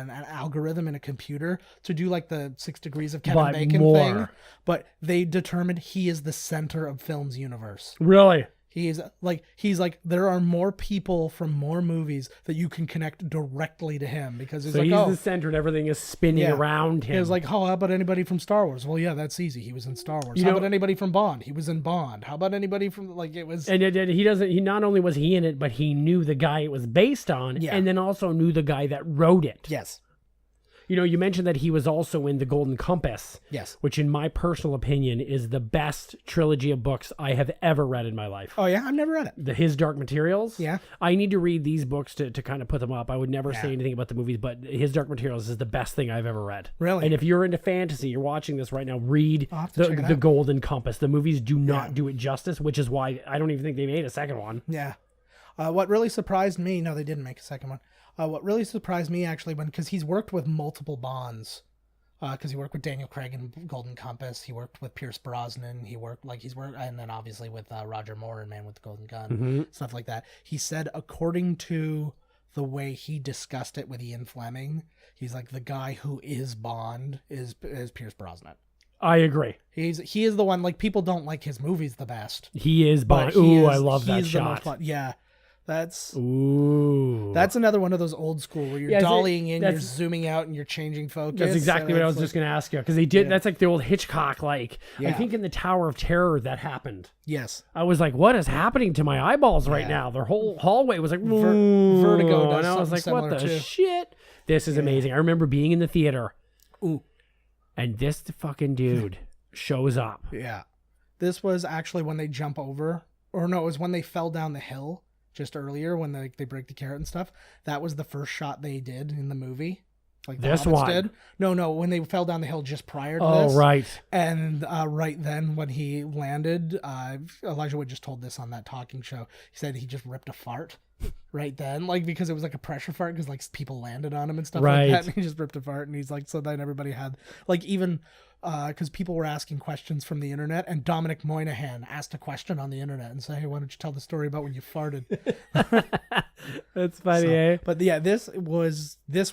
algorithm in a computer to do like the 6 degrees of Kevin Bacon thing, but they determined he is the center of film's universe. Really? He's like there are more people from more movies that you can connect directly to him because he's the center and everything is spinning around him. He was like, how about anybody from Star Wars? Well, yeah, that's easy. He was in Star Wars. How about anybody from Bond? He was in Bond. How about anybody from it was? And he not only was he in it, but he knew the guy it was based on, and then also knew the guy that wrote it. Yes. You mentioned that he was also in The Golden Compass. Yes. Which, in my personal opinion, is the best trilogy of books I have ever read in my life. Oh, yeah? I've never read it. His Dark Materials? Yeah. I need to read these books to kind of put them up. I would never say anything about the movies, but His Dark Materials is the best thing I've ever read. Really? And if you're into fantasy, you're watching this right now, read the Golden Compass. The movies do not do it justice, which is why I don't even think they made a second one. Yeah. What really surprised me, no, they didn't make a second one. What really surprised me actually, because he's worked with multiple Bonds, because he worked with Daniel Craig in Golden Compass, he worked with Pierce Brosnan, and then obviously with Roger Moore in Man with the Golden Gun, stuff like that. He said, according to the way he discussed it with Ian Fleming, he's like, the guy who is Bond is Pierce Brosnan. I agree. He is the one, like, people don't like his movies the best. He is Bond. Ooh, I love that shot. Yeah. That's another one of those old school where you're dollying in, you're zooming out, and you're changing focus. That's exactly what I was just going to ask you, because they did. Yeah. That's like the old Hitchcock. I think in the Tower of Terror that happened. Yes, I was like, "What is happening to my eyeballs right now?" Their whole hallway was like Vertigo, and I was like, "What the shit? This is amazing." I remember being in the theater, and this fucking dude shows up. Yeah, this was actually when they jump over, or no, it was when they fell down the hill. Just earlier when they break the carrot and stuff. That was the first shot they did in the movie. Like this one did. No, when they fell down the hill just prior to this. Oh, right. And right then when he landed, Elijah Wood just told this on that talking show. He said he just ripped a fart right then, because it was like a pressure fart because people landed on him and stuff like that. And he just ripped a fart, and he's like, so then everybody had even because people were asking questions from the internet, and Dominic Moynihan asked a question on the internet and said, hey, why don't you tell the story about when you farted? That's funny, eh? But yeah, this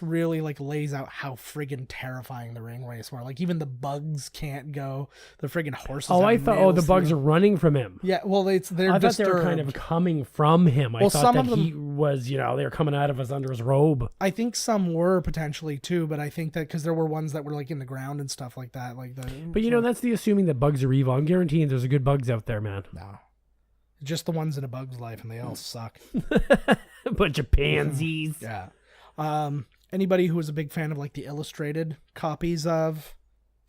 really lays out how friggin' terrifying the ring race were. Even the bugs can't go. The friggin' horses. Oh, I thought the bugs are running from him. Yeah, well, they're I thought they were kind of coming from him. I thought that he was, they were coming out of us under his robe. I think some were potentially too, but I think that because there were ones that were in the ground and stuff like that. But that's the assuming that bugs are evil. I'm guaranteeing there's good bugs out there, man. No. Just the ones in a bug's life, and they all suck. A bunch of pansies. Yeah. Anybody who was a big fan of the illustrated copies of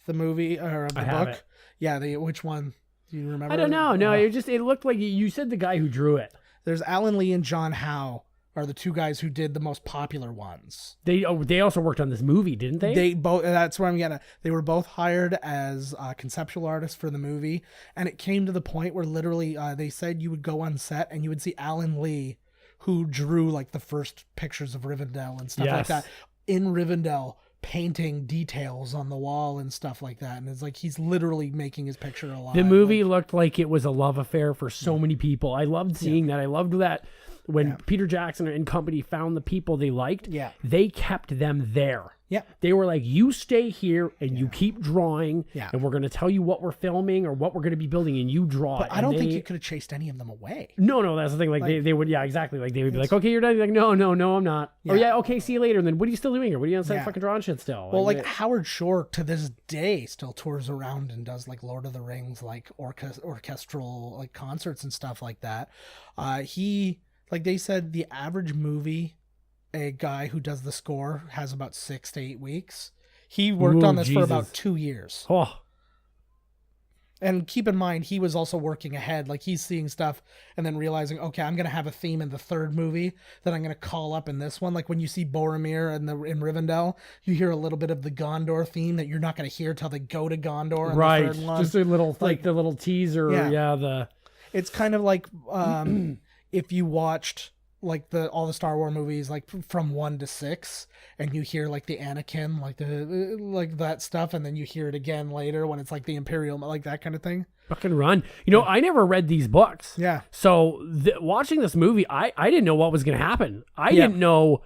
the movie or of the book? It. Yeah, which one? Do you remember? I don't know. No, it looked like you said the guy who drew it. There's Alan Lee and John Howe are the two guys who did the most popular ones. They also worked on this movie, didn't they? They both. That's where I'm getting. They were both hired as conceptual artists for the movie, and it came to the point where literally they said you would go on set and you would see Alan Lee, who drew the first pictures of Rivendell and stuff like that, in Rivendell, painting details on the wall and stuff like that, and it's he's literally making his picture alive. The movie looked like it was a love affair for so many people. I loved seeing that. I loved that. When Peter Jackson and company found the people they liked, they kept them there. Yeah. They were like, you stay here and you keep drawing, and we're going to tell you what we're filming or what we're going to be building, and you draw. But I don't think you could have chased any of them away. No, that's the thing. They would, exactly. They would be like, okay, you're done. Like, no, I'm not. Yeah. Or okay, see you later. And then what are you still doing here? What are you on fucking drawing shit still? Well, Howard Shore to this day still tours around and does Lord of the Rings, orchestral concerts and stuff like that. He... they said the average movie a guy who does the score has about 6 to 8 weeks. He worked on this for about 2 years. Oh. And keep in mind, he was also working ahead. Like, he's seeing stuff and then realizing, okay, I'm going to have a theme in the third movie that I'm going to call up in this one. Like, when you see Boromir in Rivendell, you hear a little bit of the Gondor theme that you're not going to hear till they go to Gondor. Right. The third one. Just a little, like the little teaser. Yeah. It's kind of like if you watched like all the Star Wars movies, like from 1 to 6, and you hear like the Anakin, like that stuff, and then you hear it again later when it's like the Imperial, like that kind of thing. Fucking run. You know, I never read these books. Yeah. So watching this movie, I didn't know what was going to happen. I didn't know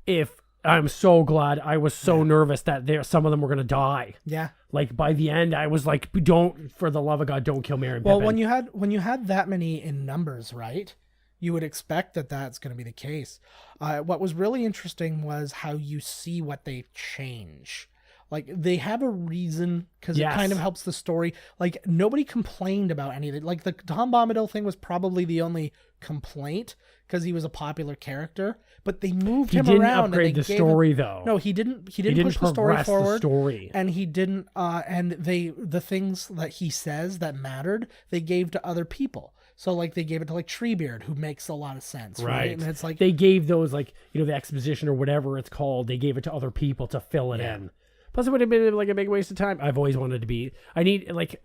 if. I'm so glad. I was so nervous that some of them were going to die. Yeah. Like by the end, I was like, "Don't, for the love of God, don't kill Merry and Pippin." Well, when you had that many in numbers, right? You would expect that that's going to be the case. What was really interesting was how you see what they change. Like, they have a reason because it kind of helps the story. Like, nobody complained about anything. Like, the Tom Bombadil thing was probably the only complaint because he was a popular character. But they moved him around. He didn't upgrade the story, though. No, he didn't push the story forward. The story. And he didn't. And the things that he says that mattered, they gave to other people. So, like, they gave it to, like, Treebeard, who makes a lot of sense, right? And it's like... They gave those, like, you know, the exposition or whatever it's called, they gave it to other people to fill it in. Plus, it would have been, like, a big waste of time. I've always wanted to be... I need, like...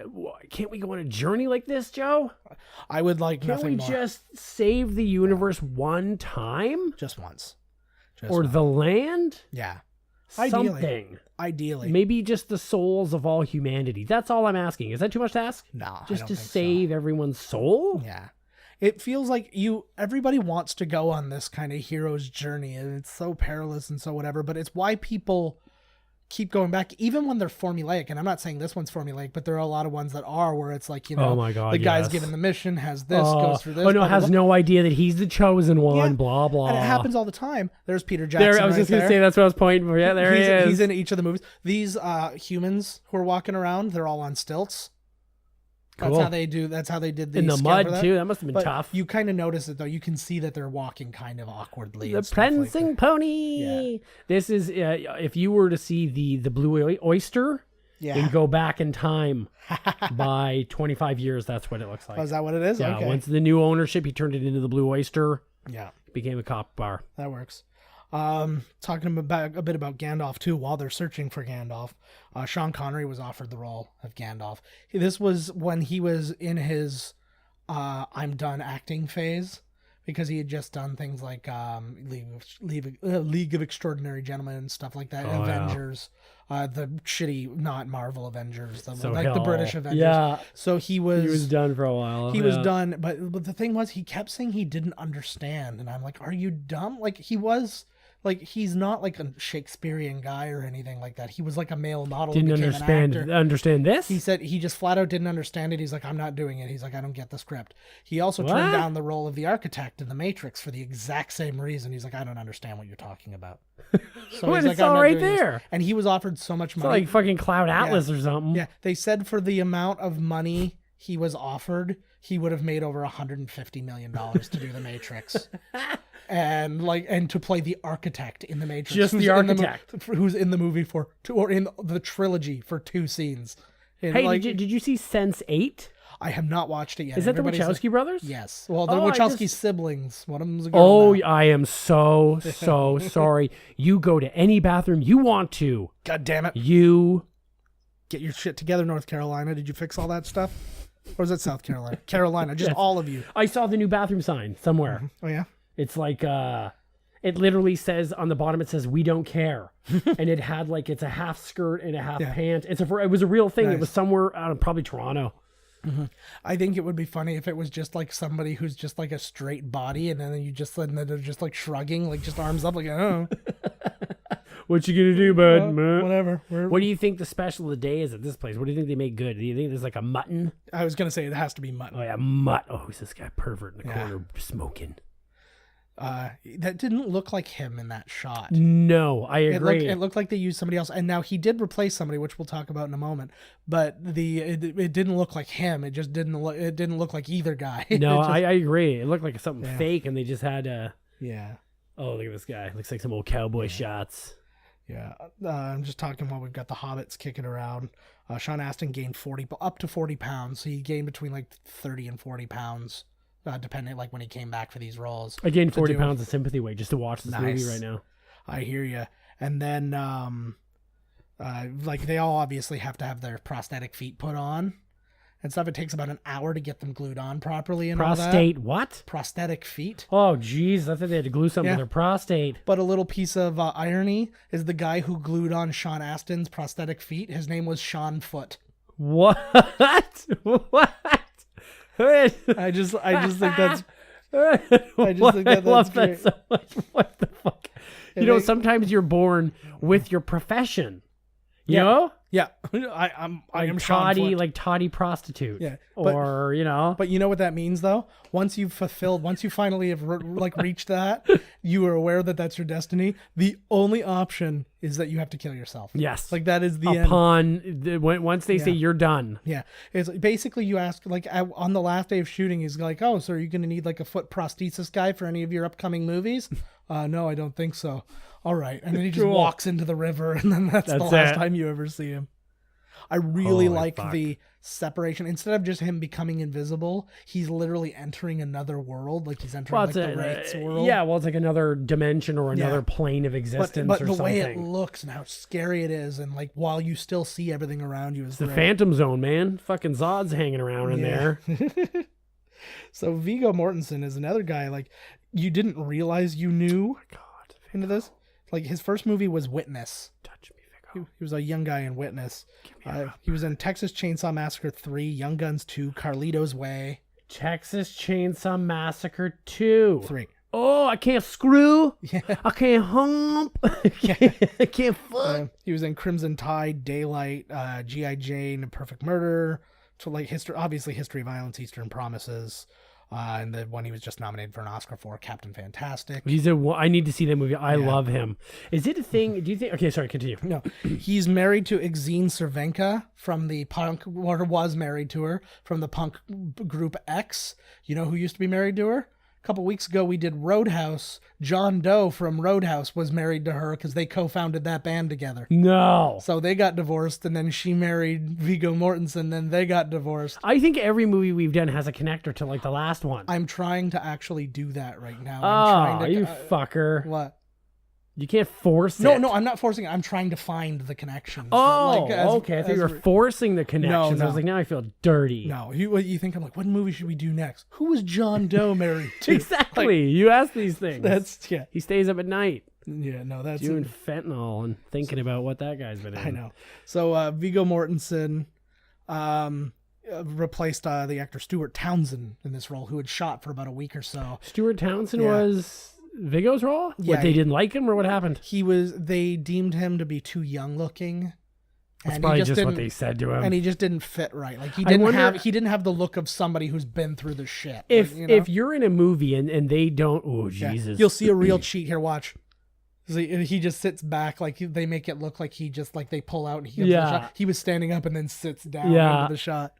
Can't we go on a journey like this, Joe? I would like nothing more. Can't we just save the universe one time? Just once. Or the land? Yeah. Something. Ideally. Maybe just the souls of all humanity. That's all I'm asking. Is that too much to ask? No, just to save everyone's soul? Yeah. It feels like everybody wants to go on this kind of hero's journey, and it's so perilous and so whatever, but it's why people keep going back, even when they're formulaic. And I'm not saying this one's formulaic, but there are a lot of ones that are, where it's like, you know, oh my God, the guy's given the mission, has this, goes through this. Oh no, has no idea that he's the chosen one, blah, blah. And it happens all the time. There's Peter Jackson. There, I was just going to say, that's what I was pointing for. Yeah, there he is. He's in each of the movies. These humans who are walking around, they're all on stilts. That's how they do. That's how they did in the mud too. That must have been tough. You kind of notice it though. You can see that they're walking kind of awkwardly. The prancing pony. Yeah. This is if you were to see the Blue Oyster, and go back in time by 25 years. That's what it looks like. Oh, is that what it is? Yeah. Okay. Once the new ownership, he turned it into the Blue Oyster. Yeah. It became a cop bar. That works. Talking about a bit about Gandalf too. While they're searching for Gandalf, Sean Connery was offered the role of Gandalf. This was when he was in his I'm done acting phase, because he had just done things like League of Extraordinary Gentlemen and stuff like that. Avengers, the shitty not Marvel Avengers, the British Avengers. Yeah. So he was done for a while. He was done, but the thing was, he kept saying he didn't understand, and I'm like, are you dumb? Like, he was. Like, he's not like a Shakespearean guy or anything like that. He was like a male model. Didn't understand this? He said he just flat out didn't understand it. He's like, I'm not doing it. He's like, I don't get the script. He also turned down the role of the architect in The Matrix for the exact same reason. He's like, I don't understand what you're talking about. So he's like, it's all right there. This. And he was offered so much money. It's like fucking Cloud Atlas or something. Yeah. They said for the amount of money he was offered, he would have made over $150 million to do The Matrix. And to play the architect in The Matrix. Just the architect. Who's in the movie or in the trilogy for 2 scenes. And hey, did you see Sense8? I have not watched it yet. Is that the Wachowski brothers? Yes. Well, the Wachowski siblings. One of them's a girl. Oh, now. I am so sorry. You go to any bathroom you want to. God damn it. You get your shit together, North Carolina. Did you fix all that stuff? Or is it South Carolina? Carolina, just all of you. I saw the new bathroom sign somewhere. Mm-hmm. Oh, yeah? It's like, it literally says on the bottom, it says, "We don't care." And it had like, it's a half skirt and a half pant. It was a real thing. Nice. It was somewhere, probably Toronto. Mm-hmm. I think it would be funny if it was just like somebody who's just like a straight body, and then they're just like shrugging, like just arms up, like, oh. What you gonna do, bud? Whatever. What do you think the special of the day is at this place? What do you think they make good? Do you think there's like a mutton? I was gonna say it has to be mutton. Oh yeah, mutton. Oh, who's this guy pervert in the corner smoking? That didn't look like him in that shot. No, I agree. It looked like they used somebody else, and now he did replace somebody, which we'll talk about in a moment. But it didn't look like him. It just didn't look. It didn't look like either guy. No, I agree. It looked like something fake, and they just had Yeah. Oh, look at this guy. Looks like some old cowboy shots. Yeah, I'm just talking while we've got the hobbits kicking around. Sean Astin gained up to 40 pounds. So he gained between like 30 and 40 pounds, depending like when he came back for these roles. I gained 40 pounds of sympathy weight just to watch this movie right now. I hear you. And then, like they all obviously have to have their prosthetic feet put on and stuff. It takes about an hour to get them glued on properly and all that. What? Prosthetic feet. Oh, geez. I thought they had to glue something to their prostate. But a little piece of irony is the guy who glued on Sean Astin's prosthetic feet, his name was Sean Foot. What? What? I just think that's... I love great. that so much. What the fuck? You know, sometimes you're born with your profession. You know? Yeah. I am toddy, Sean Foot. like toddy prostitute. Yeah. Or, you know. But you know what that means, though? Once you finally have reached that, you are aware that that's your destiny. The only option is that you have to kill yourself. Yes. Like that is the end. Once they say you're done. Yeah. It's basically you ask, like on the last day of shooting, he's like, oh, so are you going to need like a foot prosthesis guy for any of your upcoming movies? No, I don't think so. All right. And then he just walks into the river, and then that's the last time you ever see him. I really like the separation. Instead of just him becoming invisible, he's literally entering another world. Like he's entering the Wraith's world. Yeah, well, it's like another dimension or another plane of existence but or the something. way it looks and how scary it is, and like while you still see everything around you is the Phantom Zone, man. Fucking Zod's hanging around in there. So Viggo Mortensen is another guy, like, you didn't realize you knew into this. Like, his first movie was Witness. Touch me, Viggo. He was a young guy in Witness. He was in Texas Chainsaw Massacre 3, Young Guns 2, Carlito's Way. Texas Chainsaw Massacre 2. 3. Oh, I can't screw. Yeah. I can't hump. I can't fuck. He was in Crimson Tide, Daylight, G.I. Jane, Perfect Murder. So, like, History of Violence, Eastern Promises. And the one he was just nominated for an Oscar for, Captain Fantastic. I need to see that movie. I love him. Is it a thing? Do you think? Okay, sorry, continue. No, he's married to Exene Cervenka from the punk, or was married to her from the punk group X. You know who used to be married to her? A couple weeks ago, we did Roadhouse. John Doe from Roadhouse was married to her because they co-founded that band together. No. So they got divorced, and then she married Viggo Mortensen, then they got divorced. I think every movie we've done has a connector to, like, the last one. I'm trying to actually do that right now. You fucker. What? You can't force it. No, I'm not forcing it. I'm trying to find the connections. Okay. I thought you were forcing the connections. No. I was like, now I feel dirty. No, you think I'm like, what movie should we do next? Who was John Doe married to? Exactly. Like, you ask these things. He stays up at night. Yeah, no, that's doing fentanyl and thinking about what that guy's been in. I know. So Viggo Mortensen replaced the actor Stuart Townsend in this role, who had shot for about a week or so. Stuart Townsend was Viggo's role? Yeah, they didn't like him, or what happened? They deemed him to be too young looking. That's probably just what they said to him. And he just didn't fit right. Like he didn't have the look of somebody who's been through the shit. If you're in a movie and they don't, Jesus. You'll see a real cheat here, watch. He just sits back, like they make it look like he just, like, they pull out and he gives the shot. He was standing up and then sits down into the shot.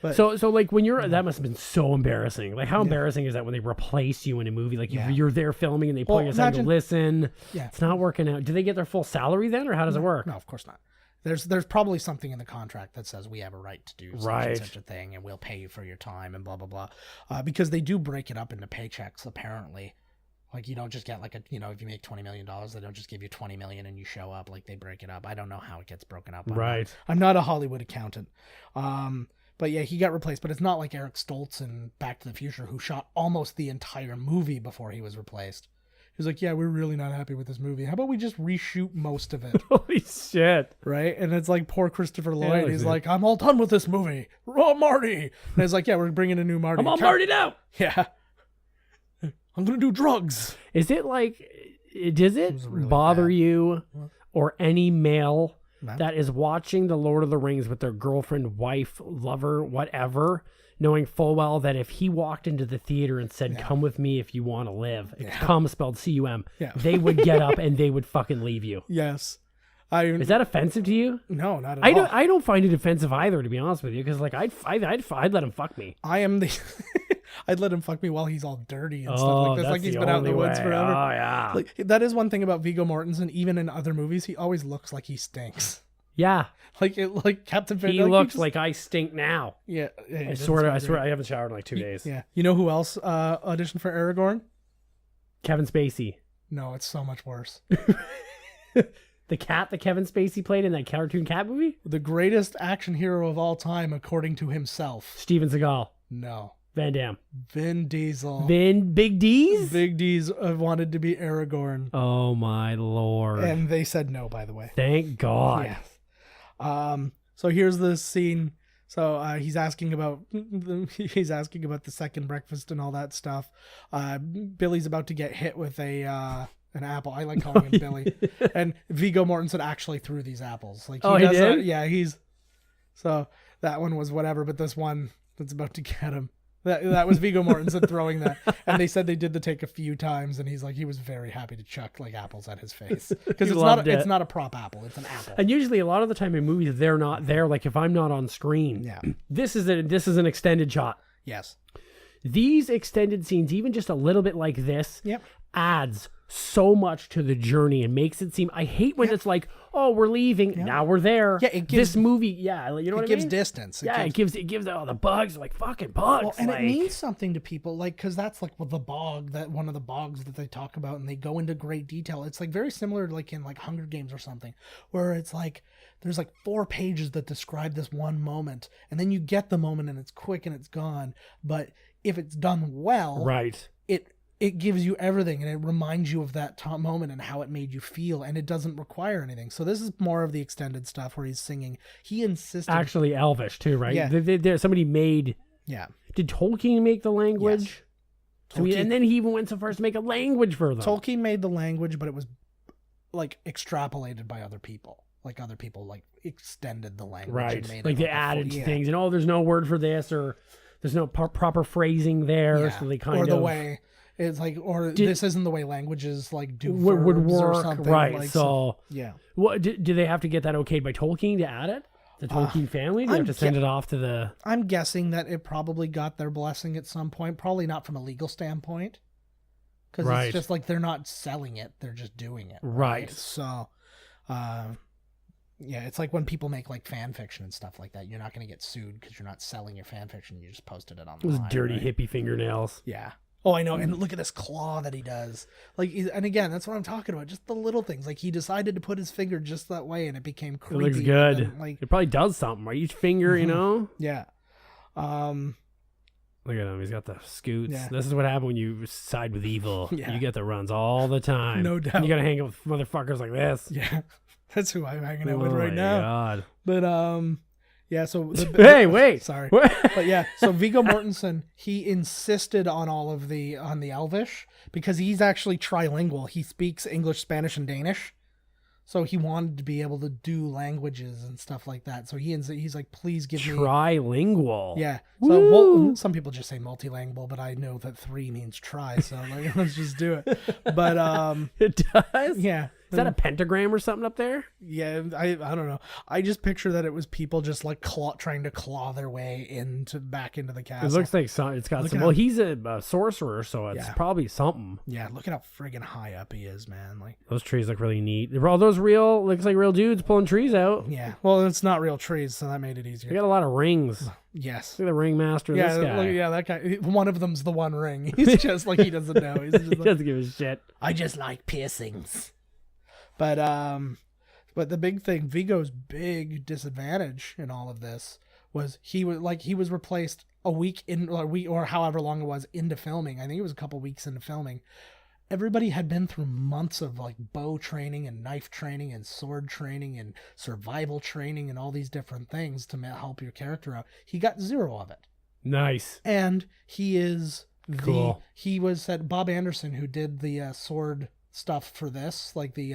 But, so like when that must have been so embarrassing. Like how embarrassing is that when they replace you in a movie? Like you're there filming and they pull you aside to listen. Yeah. It's not working out. Do they get their full salary then, or how does it work? No, of course not. There's probably something in the contract that says we have a right to do such and such a thing, and we'll pay you for your time and blah blah blah. Because they do break it up into paychecks apparently. Like you don't just get if you make $20 million, they don't just give you $20 million and you show up. Like they break it up. I don't know how it gets broken up. I'm not a Hollywood accountant. But yeah, he got replaced. But it's not like Eric Stoltz in Back to the Future, who shot almost the entire movie before he was replaced. He was like, yeah, we're really not happy with this movie. How about we just reshoot most of it? Holy shit. Right? And it's like poor Christopher Lloyd. He's like, I'm all done with this movie. Oh, Marty. And it's like, yeah, we're bringing a new Marty. I'm all Marty now. Yeah. I'm going to do drugs. Is it like, does it really bother you or any male that is watching The Lord of the Rings with their girlfriend, wife, lover, whatever, knowing full well that if he walked into the theater and said, come with me if you want to live, come spelled C-U-M, they would get up and they would fucking leave you. Yes. Is that offensive to you? No, not at all. I don't find it offensive either, to be honest with you, because like I'd let him fuck me. I'd let him fuck me while he's all dirty and stuff like this. Like he's been out in the woods forever. Oh, yeah. Like, that is one thing about Viggo Mortensen. Even in other movies, he always looks like he stinks. Yeah. Like Captain Fantastic. He looks like I stink now. Yeah. I swear I haven't showered in like 2 days. Yeah. You know who else auditioned for Aragorn? Kevin Spacey. No, it's so much worse. The cat that Kevin Spacey played in that cartoon cat movie? The greatest action hero of all time, according to himself. Steven Seagal. No. Van Damme. Vin Diesel. Big D's? Big D's wanted to be Aragorn. Oh my lord. And they said no, by the way. Thank God. Yeah. So here's the scene. So he's asking about the second breakfast and all that stuff. Billy's about to get hit with an apple. I like calling him Billy. And Viggo Mortensen actually threw these apples. Like he did? Yeah, so that one was whatever, but this one that's about to get him. That was Viggo Mortensen throwing that. And they said they did the take a few times, and he's like, he was very happy to chuck like apples at his face. Because it's not a prop apple, it's an apple. And usually a lot of the time in movies they're not there. Like if I'm not on screen. Yeah. This is an extended shot. Yes. These extended scenes, even just a little bit like this, Yep. adds so much to the journey and makes it seem. I hate when it's like, oh, we're leaving, now we're there. Yeah, it gives this movie. Yeah, you know what I mean. It gives distance. It gives the bugs are like fucking bugs. Well, and like, it means something to people, like because that's like the bog, that one of the bogs that they talk about, and they go into great detail. It's like very similar, like in like Hunger Games or something, where it's like there's like 4 pages that describe this one moment, and then you get the moment and it's quick and it's gone. But if it's done well, right, it gives you everything, and it reminds you of that moment and how it made you feel, and it doesn't require anything. So this is more of the extended stuff where he's singing. He insisted. Actually, Elvish too, right? Yeah. Somebody made. Yeah. Did Tolkien make the language? Yes. And then he even went so far as to make a language for them. Tolkien made the language, but it was like extrapolated by other people. Like other people like extended the language. Right. And made like it they added things, and there's no word for this, or there's no proper phrasing there. Yeah. So they kind or of. the way. It's like, this isn't the way languages like do verbs would work, or something. right? Like, so yeah. What do they have to get that okayed by Tolkien to add it? The Tolkien family? Do they have to send it off to the? I'm guessing that it probably got their blessing at some point. Probably not from a legal standpoint, because it's just like they're not selling it; they're just doing it. Right. So, yeah, it's like when people make like fan fiction and stuff like that. You're not going to get sued because you're not selling your fan fiction. You just posted it online. Those dirty hippie fingernails. Yeah. Oh, I know. And look at this claw that he does. Like, and again, that's what I'm talking about. Just the little things. Like, he decided to put his finger just that way, and it became creepy. It looks good. Then, like, it probably does something, right? Each finger, you know? Yeah. Look at him. He's got the scoots. Yeah. This is what happened when you side with evil. Yeah. You get the runs all the time. No doubt. You got to hang out with motherfuckers like this. Yeah. That's who I'm hanging out with right now. God. But, yeah, so... Hey, wait. Sorry. But yeah, so Viggo Mortensen, he insisted on on the Elvish because he's actually trilingual. He speaks English, Spanish, and Danish. So he wanted to be able to do languages and stuff like that. So he's like, please give me... Yeah. Trilingual. So some people just say multilingual, but I know that 3 means try. So like, let's just do it. But... It does? Yeah. Is that a pentagram or something up there? Yeah, I don't know. I just picture that it was people just like trying to claw their way back into the castle. It looks like it's got some. Well, he's a sorcerer, so it's probably something. Yeah, look at how friggin' high up he is, man. Like those trees look really neat. Are all those real? Looks like real dudes pulling trees out. Yeah. Well, it's not real trees, so that made it easier. They got a lot of rings. Yes. Look at the ringmaster. Yeah, this guy. That guy. One of them's the One Ring. He's just like he doesn't know. He's just he doesn't give a shit. I just like piercings. But the big thing, Viggo's big disadvantage in all of this was he was replaced a week or however long it was into filming. I think it was a couple weeks into filming. Everybody had been through months of like bow training and knife training and sword training and survival training and all these different things to help your character out. He got 0 of it. Nice. And he is cool. He was at Bob Anderson, who did the sword stuff for this, like the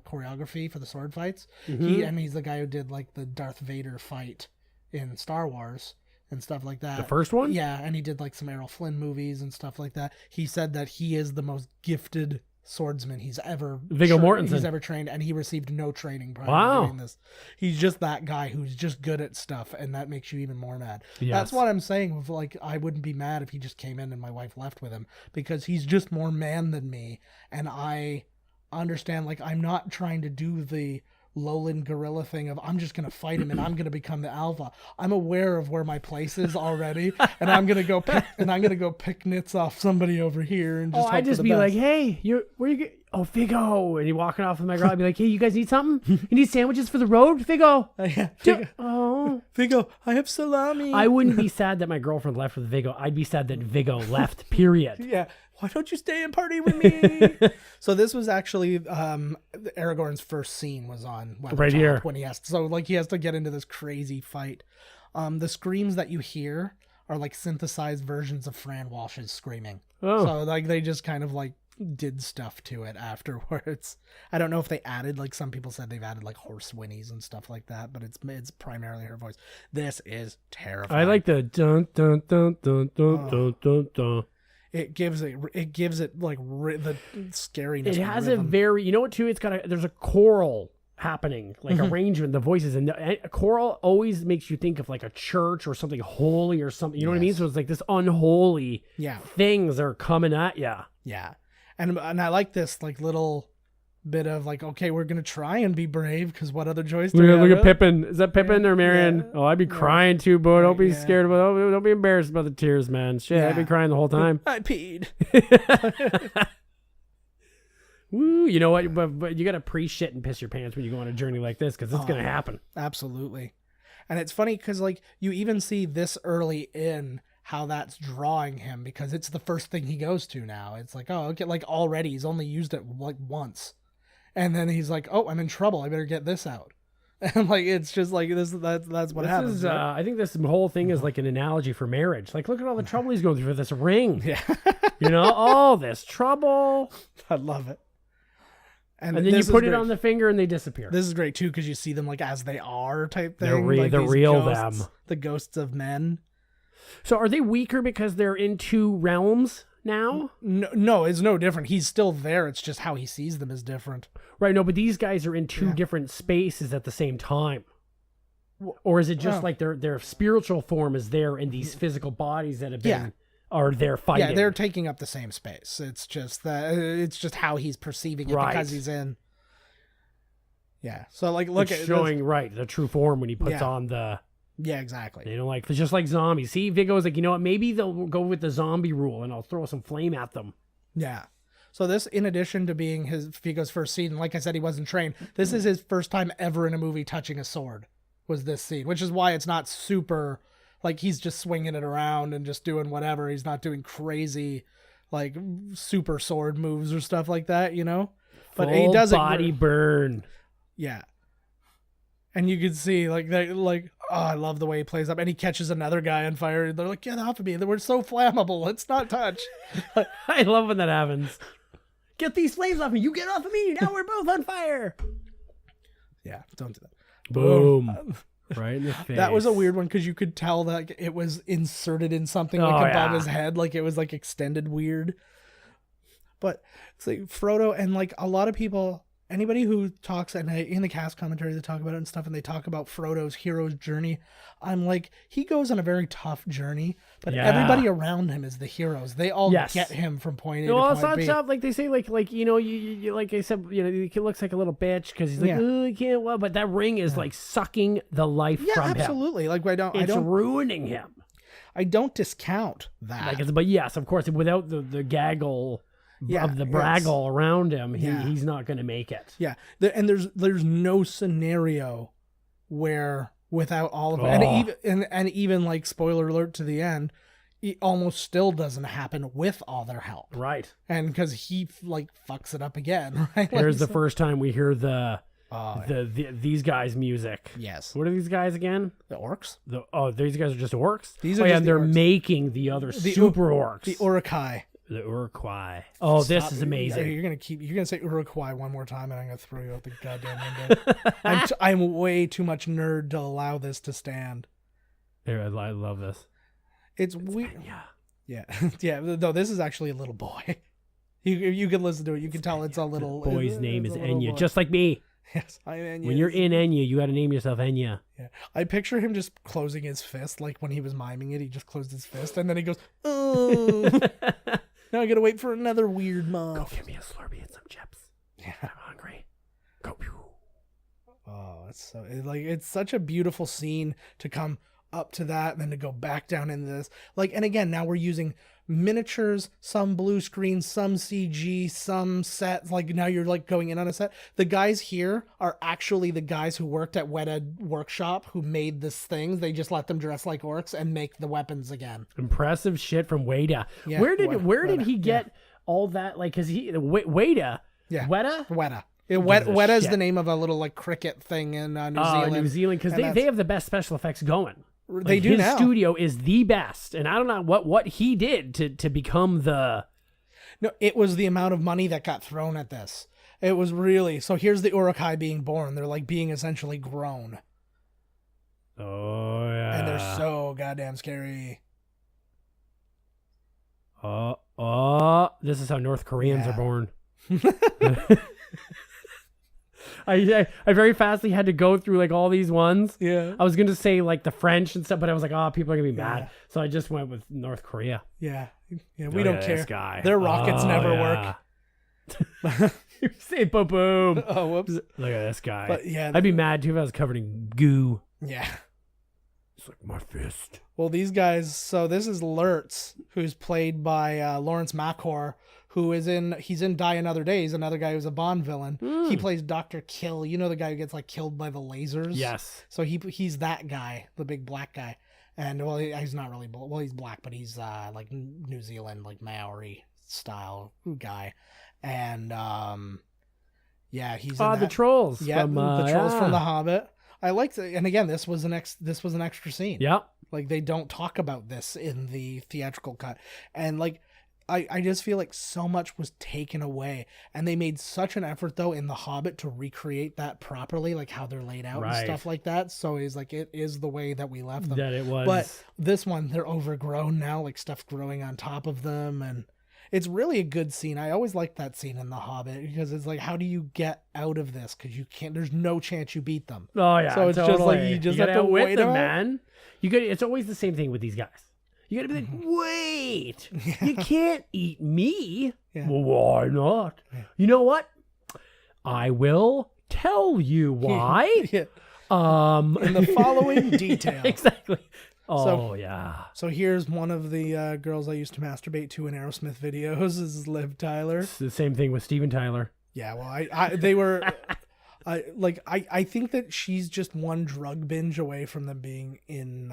choreography for the sword fights. Mm-hmm. He's the guy who did like the Darth Vader fight in Star Wars and stuff like that. The first one? Yeah, and he did like some Errol Flynn movies and stuff like that. He said that he is the most gifted swordsman he's ever Viggo Mortensen. he's ever trained, and he received no training prior to doing this. He's just that guy who's just good at stuff, and that makes you even more mad. Yes. That's what I'm saying with, like, I wouldn't be mad if he just came in and my wife left with him, because he's just more man than me, and I understand, like, I'm not trying to do the lowland gorilla thing of I'm just gonna fight him and I'm gonna become the alpha. I'm aware of where my place is already, and I'm gonna go pick nits off somebody over here and just. I'd just be like, hey, where you? Oh, Viggo, and he walking off with my girl. I'd be like, hey, you guys need something? You need sandwiches for the road, Viggo? Yeah, Viggo, I have salami. I wouldn't be sad that my girlfriend left with Viggo. I'd be sad that Viggo left. Period. Yeah. Why don't you stay and party with me? So this was actually Aragorn's first scene was on right here when he has to get into this crazy fight. The screams that you hear are like synthesized versions of Fran Walsh's screaming. Oh. So like they just kind of like did stuff to it afterwards. I don't know if they added, like some people said they've added like horse whinnies and stuff like that, but it's primarily her voice. This is terrifying. I like the dun dun dun dun dun dun dun dun. It gives it like the scariness. It has a very, you know what too? It's got there's a choral happening, like arrangement, the voices, and a choral always makes you think of like a church or something holy or something. You know what I mean? So it's like this unholy things are coming at you. Yeah, and I like this like little bit of like, okay, we're gonna try and be brave because what other choice do we have? Look at Pippin. Is that Pippin or Marion? Yeah. Oh, I'd be crying too, but don't be scared about it. Don't be embarrassed about the tears, man. Shit, I'd be crying the whole time. I peed. Woo, you know what? But you gotta pre-shit and piss your pants when you go on a journey like this, because it's gonna happen. Absolutely. And it's funny because like you even see this early in how that's drawing him, because it's the first thing he goes to now. It's like, oh, okay, like already he's only used it like once. And then he's like, "Oh, I'm in trouble. I better get this out." And like, it's just like this. That's what happens. Right? I think this whole thing is like an analogy for marriage. Like, look at all the trouble he's going through for this ring. Yeah, you know, all this trouble. I love it. And then you put it on the finger and they disappear. This is great too, because you see them like as they are type thing. They're real ghosts, the ghosts of men. So are they weaker because they're in two realms now? No, it's no different. He's still there. It's just how he sees them is different. Right. No, but these guys are in two different spaces at the same time. Or is it just like their spiritual form is there in these physical bodies that have been are there fighting? Yeah, they're taking up the same space. It's just how he's perceiving it because he's in. Yeah. So like look it's at showing the true form when he puts on the. Yeah, exactly. You know, like it's just like zombies. See, Viggo's like, you know what? Maybe they'll go with the zombie rule, and I'll throw some flame at them. Yeah. So this, in addition to being Viggo's first scene, like I said, he wasn't trained. This is his first time ever in a movie touching a sword. Was this scene, which is why it's not super, like he's just swinging it around and just doing whatever. He's not doing crazy, like super sword moves or stuff like that, you know. But full he does body burn. Yeah. And you can see I love the way he plays up, and he catches another guy on fire. And they're like, "Get off of me! We're so flammable. Let's not touch." I love when that happens. Get these flames off me! You get off of me! Now we're both on fire. Yeah, don't do that. Boom! Right in the face. That was a weird one because you could tell that it was inserted in something above his head, like it was like extended weird. But it's like Frodo and like a lot of people. Anybody who talks, and in the cast commentary they talk about it and stuff, and they talk about Frodo's hero's journey, I'm like, he goes on a very tough journey, but everybody around him is the heroes. They all get him from point A to point B. Well, it's not like they say, like you know, you like I said, you know, he looks like a little bitch because he's like, oh, he can't. Well, but that ring is like sucking the life from him. Yeah, absolutely. Like I don't, ruining him. I don't discount that. But yes, of course, without the gaggle. Of the braggle around him, he's not going to make it. Yeah, and there's no scenario where without all of it, and even like spoiler alert to the end, it almost still doesn't happen with all their help. Right, and because he like fucks it up again. Right. Here's the first time we hear these guys' music. Yes. What are these guys again? The orcs. These guys are just orcs. These are they're making the other super orcs. The Uruk-hai. The Uruguay. Oh, this is amazing. You're gonna say Uruguay one more time, and I'm gonna throw you out the goddamn window. I'm way too much nerd to allow this to stand. Here, I love this. It's weird. Yeah. No, this is actually a little boy. You can listen to it. You can tell it's a little... Boy's name is Enya, boy. just like me. Yes, I'm Enya. When you're in Enya, you got to name yourself Enya. Yeah. I picture him just closing his fist, like when he was miming it, he just closed his fist, and then he goes, oh, now I gotta wait for another weird moth. Go give me a Slurpee and some chips. Yeah. I'm hungry. Go. Oh, it's such a beautiful scene to come up to that, and then to go back down into this. Like, and again, now we're using miniatures, some blue screen, some CG, some sets. Like now you're like going in on a set. The guys here are actually the guys who worked at Weta Workshop who made this thing. They just let them dress like orcs and make the weapons again. Impressive shit from Weta. Yeah, where did he get all that? Like, cause Weta. Yeah. Weta. Weta is the name of a little like cricket thing in New Zealand. New Zealand, because they have the best special effects going. They do his now. studio is the best, and I don't know what he did to become the. No, it was the amount of money that got thrown at this. It was really so. Here's the Uruk-hai being born. They're like being essentially grown. Oh yeah, and they're so goddamn scary. This is how North Koreans are born. I very fastly had to go through like all these ones. Yeah. I was going to say like the French and stuff, but I was like, oh, people are going to be mad. So I just went with North Korea. Yeah. We don't care. This guy. Their rockets never work. You say boom. Oh, whoops. Look at this guy. But yeah. I'd be mad too if I was covered in goo. Yeah. It's like my fist. Well, these guys, so this is Lurtz, who's played by Lawrence Macor, he's in Die Another Day. He's another guy who's a Bond villain. He plays Dr. Kill. You know the guy who gets like killed by the lasers? Yes. So he's that guy, the big black guy. And well, he's not really, he's black, but he's like New Zealand, like Maori style guy. And yeah, he's in the trolls. Yeah, from, the trolls from The Hobbit. I liked it. And again, this was an extra scene. Yep. Like they don't talk about this in the theatrical cut. And like, I just feel like so much was taken away, and they made such an effort though in The Hobbit to recreate that properly, like how they're laid out and stuff like that. So it's like, it is the way that we left them. That it was. But this one, they're overgrown now, like stuff growing on top of them. And it's really a good scene. I always liked that scene in The Hobbit because it's like, how do you get out of this? Because you can't, there's no chance you beat them. Oh yeah. So it's just like, you just have to wait them, man. It's always the same thing with these guys. You gotta be like, wait, you can't eat me. Yeah. Well, why not? Yeah. You know what? I will tell you why. Yeah. In the following detail. Exactly. Oh, yeah. So here's one of the girls I used to masturbate to in Aerosmith videos. This is Liv Tyler. It's the same thing with Steven Tyler. Yeah, well, they were... I think that she's just one drug binge away from them being in...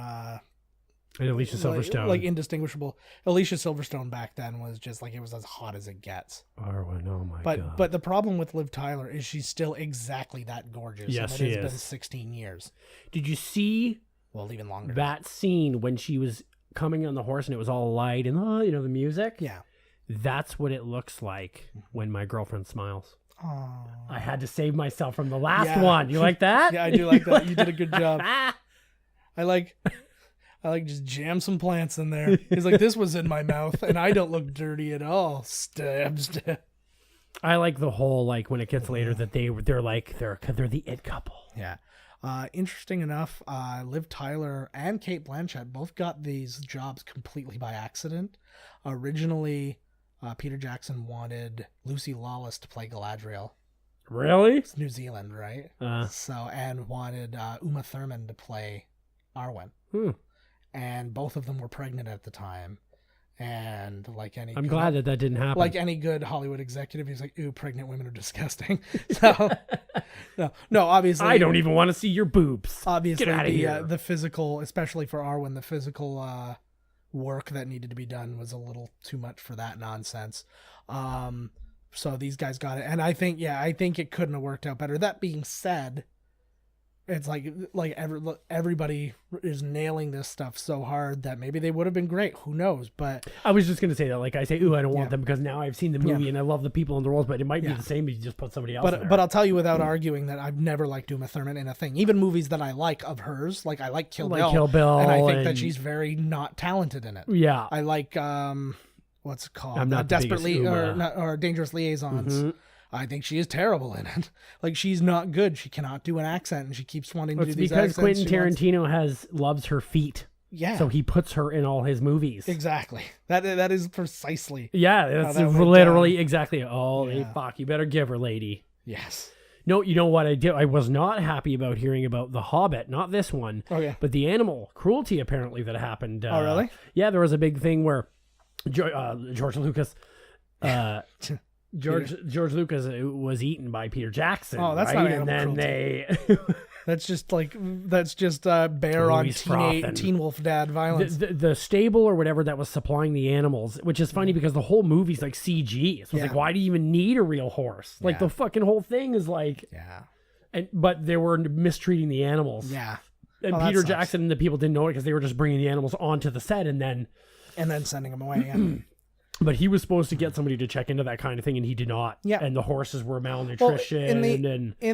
and Alicia Silverstone. Like indistinguishable. Alicia Silverstone back then was just like, it was as hot as it gets. Arwen, oh my God. But the problem with Liv Tyler is she's still exactly that gorgeous. Yes, and she it's is. been 16 years. Did you see... Well, even longer. That scene when she was coming on the horse and it was all light and, the music? Yeah. That's what it looks like when my girlfriend smiles. Aww. I had to save myself from the last one. You like that? Yeah, I do like that. You did a good job. I like just jam some plants in there. He's like, this was in my mouth and I don't look dirty at all. Stab. I like the whole, like, when it gets later that they're the it couple. Yeah. Interesting enough, Liv Tyler and Cate Blanchett both got these jobs completely by accident. Originally, Peter Jackson wanted Lucy Lawless to play Galadriel. Really? It's New Zealand, right? And wanted Uma Thurman to play Arwen. And both of them were pregnant at the time. And like any... I'm glad that didn't happen. Like any good Hollywood executive, he's like, ooh, pregnant women are disgusting. So, no, obviously... I don't even want to see your boobs. Obviously, Get out of here. The physical, especially for Arwen, the physical work that needed to be done was a little too much for that nonsense. So these guys got it. And I think it couldn't have worked out better. That being said... It's like everybody is nailing this stuff so hard that maybe they would have been great. Who knows? But I was just going to say that. Like I say, ooh, I don't want them because now I've seen the movie and I love the people in the roles, but it might be the same if you just put somebody else there. But I'll tell you without arguing that I've never liked Uma Thurman in a thing. Even movies that I like of hers, like I like Kill Bill. Kill Bill. And I think that she's very not talented in it. Yeah. I like, what's it called? I'm not the Desperately biggest or Dangerous Liaisons. Mhm. I think she is terrible in it. Like, she's not good. She cannot do an accent, and she keeps wanting to do these accents. It's because Quentin Tarantino loves her feet. Yeah. So he puts her in all his movies. Exactly. That is precisely. Yeah, that's that went literally down. exactly. Oh, Yeah. fuck! You better give her, lady. Yes. No, you know what I did? I was not happy about hearing about The Hobbit, not this one, but the animal cruelty apparently that happened. Oh, really? Yeah, there was a big thing where George Lucas, George Lucas was eaten by Peter Jackson. Oh, that's right? not and animal then cruelty. That's just bear on frothing. Teen Wolf Dad violence. The stable or whatever that was supplying the animals, which is funny because the whole movie's like CG. So it's like, why do you even need a real horse? Like the fucking whole thing is like, but they were mistreating the animals. Yeah. And Peter Jackson and the people didn't know it because they were just bringing the animals onto the set and then sending them away. Yeah. But he was supposed to get somebody to check into that kind of thing, and he did not. Yeah. And the horses were malnutrition. In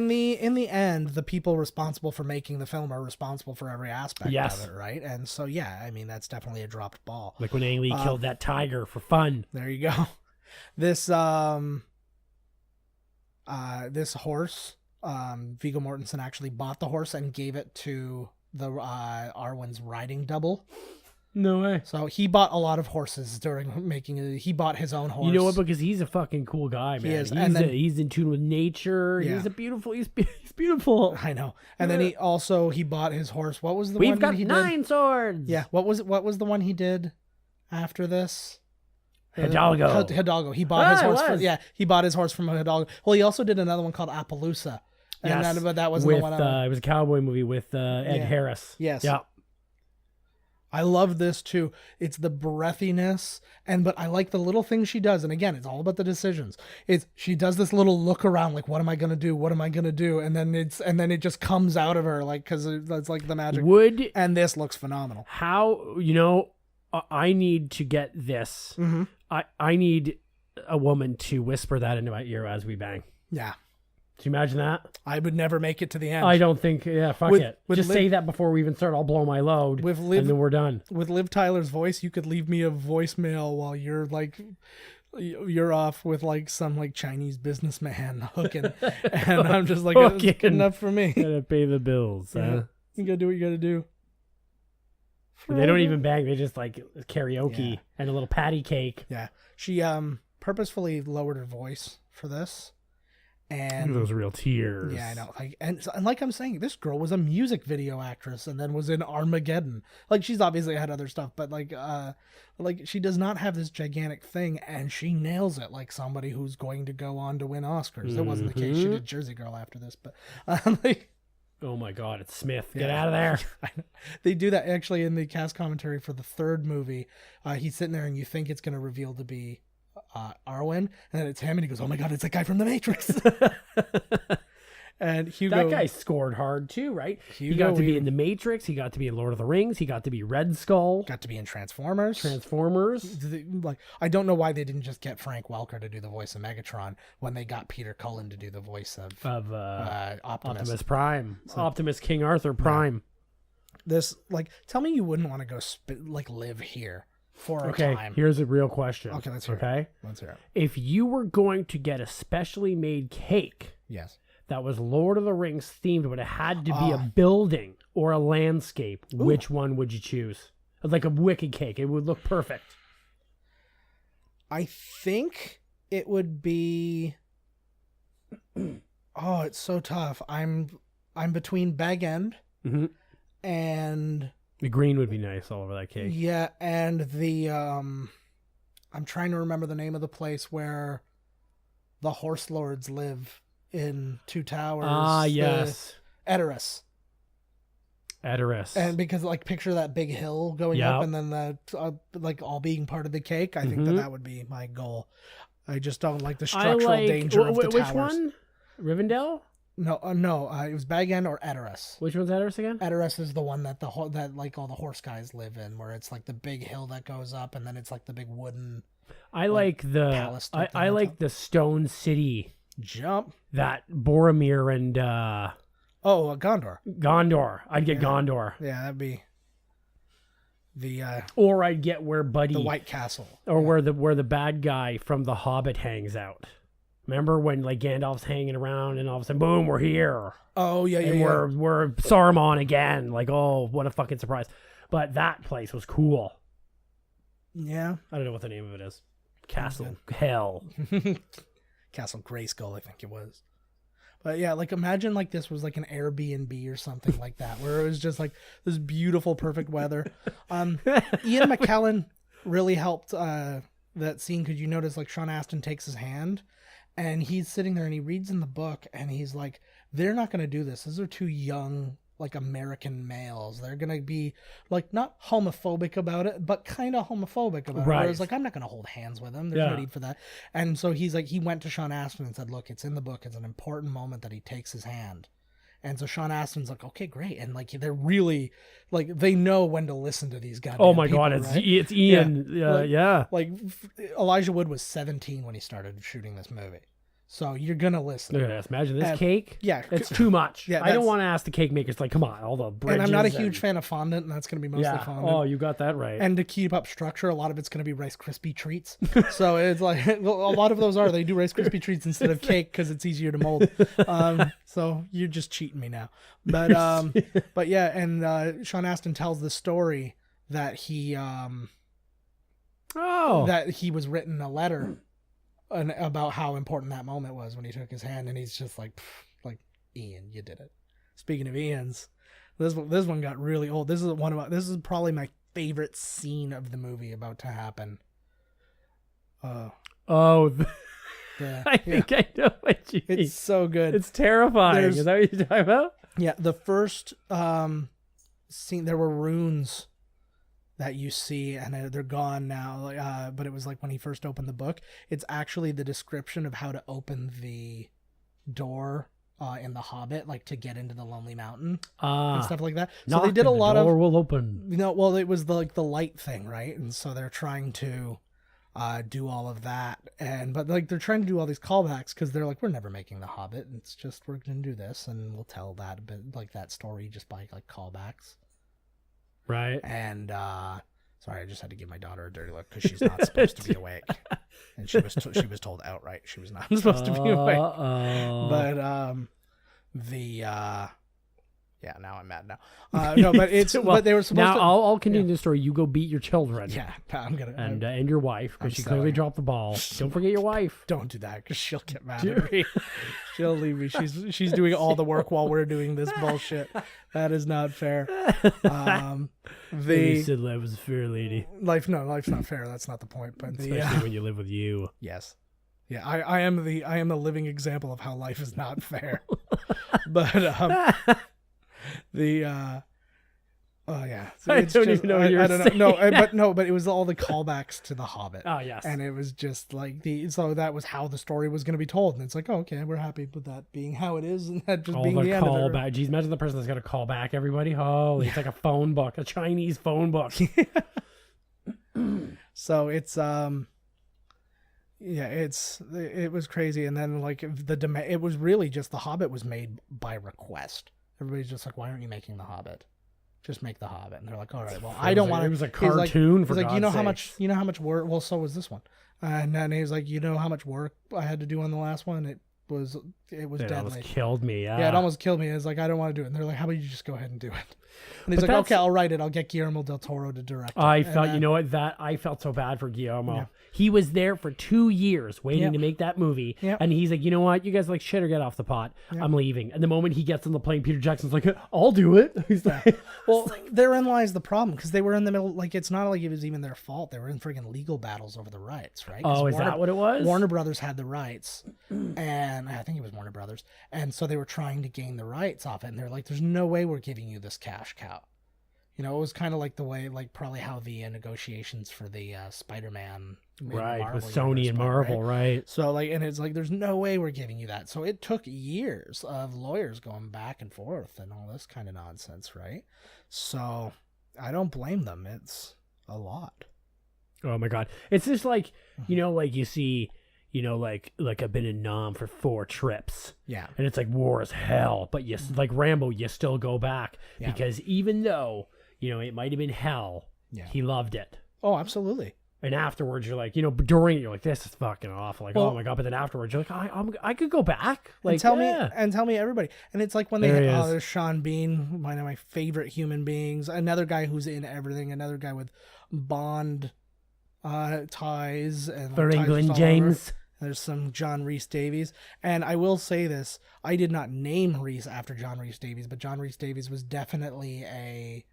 the end, the people responsible for making the film are responsible for every aspect of it, right? And so, I mean, that's definitely a dropped ball. Like when Ang Lee killed that tiger for fun. There you go. This this horse, Viggo Mortensen actually bought the horse and gave it to the Arwen's riding double. No way. So he bought a lot of horses during making it. He bought his own horse. You know what? Because he's a fucking cool guy, man. He is. He's in tune with nature. Yeah. He's beautiful. I know. And then he bought his horse. What was the We've one got he 9 did? swords. Yeah. What was the one he did after this? Hidalgo. He bought his horse. He bought his horse from Hidalgo. Well, he also did another one called Appaloosa. Yes. But that wasn't with, the one. It was a cowboy movie with Ed Harris. Yes. Yeah. I love this too. It's the breathiness, but I like the little things she does. And again, it's all about the decisions. She does this little look around, like, what am I gonna do? What am I gonna do? And then it just comes out of her, like, because that's like the magic. And this looks phenomenal. How I need to get this. Mm-hmm. I need a woman to whisper that into my ear as we bang. Yeah. Can you imagine that? I would never make it to the end. I don't think. Yeah, fuck it. Just say that before we even start. I'll blow my load, and then we're done. With Liv Tyler's voice, you could leave me a voicemail while you're off with like some like Chinese businessman hooking, and I'm just like, it's good enough for me. Gotta pay the bills. Yeah. You gotta do what you gotta do. They don't even bang. They just like karaoke and a little patty cake. Yeah, she purposefully lowered her voice for this. And those real tears. Yeah, I know. And like I'm saying, this girl was a music video actress and then was in Armageddon. Like, she's obviously had other stuff, but like she does not have this gigantic thing, and she nails it like somebody who's going to go on to win Oscars. Mm-hmm. That wasn't the case. She did Jersey Girl after this, but oh my God, it's Smith. Get out of there. They do that actually in the cast commentary for the third movie. He's sitting there and you think it's going to reveal to be Arwen, and then it's him, and he goes, "Oh my God, it's that guy from The Matrix." And Hugo, that guy scored hard too, right? He got to be in The Matrix. He got to be in Lord of the Rings. He got to be Red Skull. Got to be in Transformers. Like, I don't know why they didn't just get Frank Welker to do the voice of Megatron when they got Peter Cullen to do the voice of Optimus Prime, Optimus King Arthur Prime. This, like, tell me you wouldn't want to go live here. For a time. Here's a real question. Okay, let's hear it. Let's hear it. If you were going to get a specially made cake, that was Lord of the Rings themed, but it had to be a building or a landscape, which one would you choose? Like a wicked cake, it would look perfect. I think it would be. Oh, it's so tough. I'm between Bag End and. The green would be nice all over that cake. Yeah, and the I'm trying to remember the name of the place where the horse lords live in Two Towers. Ah, yes. Edoras. And because, like, picture that big hill going up and then that, like, all being part of the cake. I think that would be my goal. I just don't like the structural danger of the towers. Which one? Rivendell? No, it was Bag End or Edoras. Which one's Edoras again? Edoras is the one that like all the horse guys live in, where it's like the big hill that goes up, and then it's like the big wooden. I like the Stone City jump that Boromir and Gondor. Gondor. I'd get Gondor. Yeah, that'd be. or I'd get where Buddy, the White Castle, or where the bad guy from The Hobbit hangs out. Remember when like Gandalf's hanging around and all of a sudden, boom, we're here. Oh yeah, and we're Saruman again. Like, oh, what a fucking surprise! But that place was cool. Yeah, I don't know what the name of it is. Castle Hell. Castle Grayskull, I think it was. But yeah, like imagine like this was like an Airbnb or something like that, where it was just like this beautiful, perfect weather. Ian McKellen really helped that scene, because you notice like Sean Astin takes his hand and he's sitting there and he reads in the book and he's like, they're not going to do this. These are two young, like American males. They're going to be like not homophobic about it, but kind of homophobic about it. Whereas like, I'm not going to hold hands with them. There's no need for that. And so he's like, he went to Sean Astin and said, look, it's in the book. It's an important moment that he takes his hand. And so Sean Astin's like, okay, great. And like, they're really like, they know when to listen to these guys. Oh my God. It's Ian. Yeah. Like Elijah Wood was 17 when he started shooting this movie. So you're going to listen. Look at this. Imagine this cake. Yeah. It's too much. Yeah, I don't want to ask the cake makers, like, come on, all the bridges. And I'm not a huge fan of fondant, and that's going to be mostly fondant. Oh, you got that right. And to keep up structure, a lot of it's going to be Rice Krispie treats. So it's like, a lot of those they do Rice Krispie treats instead of cake because it's easier to mold. So you're just cheating me now. But yeah, and Sean Astin tells the story that he was written a letter and about how important that moment was when he took his hand, and he's just like Ian, you did it. Speaking of Ian's, this one got really old. This is probably my favorite scene of the movie about to happen. I think I know what you mean. It's so good. It's terrifying. Is that what you're talking about? Yeah, the first scene, there were runes that you see, and they're gone now. But it was like when he first opened the book. It's actually the description of how to open the door in The Hobbit, like to get into the Lonely Mountain and stuff like that. So they did a lot of. The door will open. Well, it was the light thing, right? And so they're trying to do all of that, but they're trying to do all these callbacks because they're like, we're never making The Hobbit. It's just we're gonna do this, and we'll tell that bit, like that story, just by like callbacks. Right. And sorry, I just had to give my daughter a dirty look because she's not supposed to be awake, and she was told outright she was not supposed to be awake. But yeah, now I'm mad now. No, but it's but they were supposed to. Now I'll continue the story. You go beat your children. Yeah, I'm gonna and your wife, because she clearly dropped the ball. Don't forget your wife. Don't do that, because she'll get mad at me. She'll leave me. She's doing all the work while we're doing this bullshit. That is not fair. You said life was a fair lady. Life's not fair. That's not the point. But especially when you live with you. Yes. Yeah, I am the living example of how life is not fair. But oh yeah, so I don't even know what you're saying. But it was all the callbacks to The Hobbit. Oh yes, and it was just like so that was how the story was going to be told, and it's like, oh, okay, we're happy with that being how it is, and that just all being the end of it. Callback. Geez, imagine the person that's got to call back everybody. Holy, it's like a phone book, a Chinese phone book. So it's yeah, it was crazy, and then like it was really just The Hobbit was made by request. Everybody's just like, why aren't you making The Hobbit? Just make The Hobbit. And they're like, all right, well, I don't want to. It was a cartoon for God's sake. You know how much work. Well, so was this one. And then he's like, you know how much work I had to do on the last one. It was deadly. It almost killed me. Yeah, it almost killed me. It's like, I don't want to do it. And they're like, how about you just go ahead and do it? And he's like, okay, I'll write it. I'll get Guillermo del Toro to direct it. I felt so bad for Guillermo. Yeah. He was there for 2 years waiting to make that movie. Yep. And he's like, you know what? You guys like shit or get off the pot. Yep. I'm leaving. And the moment he gets on the plane, Peter Jackson's like, I'll do it. He's like, well, therein lies the problem, because they were in the middle. Like, it's not like it was even their fault. They were in friggin' legal battles over the rights, right? Oh, is that what it was? Warner Brothers had the rights, and I think it was Warner Brothers. And so they were trying to gain the rights off it. And they're like, there's no way we're giving you this cash cow. You know, it was kind of like the way, like probably how the negotiations for the Spider-Man, right, with Sony and Marvel, right? So like, and it's like, there's no way we're giving you that. So it took years of lawyers going back and forth and all this kind of nonsense, right? So I don't blame them. It's a lot. Oh my God, it's just like, you know, like you see, you know, like I've been in Nam for 4 trips. Yeah. And it's like war is hell, but you like Rambo, you still go back because even though, you know, it might have been hell, he loved it. Oh, absolutely. And afterwards, you're like, during it, you're like, this is fucking awful. Like, oh my God. But then afterwards, you're like, I could go back. Like, tell me everybody. And it's like when there's Sean Bean, one of my favorite human beings, another guy who's in everything, another guy with Bond ties and for ties England, James. There's some John Rhys Davies. And I will say this, I did not name Rhys after John Rhys Davies, but John Rhys Davies was definitely a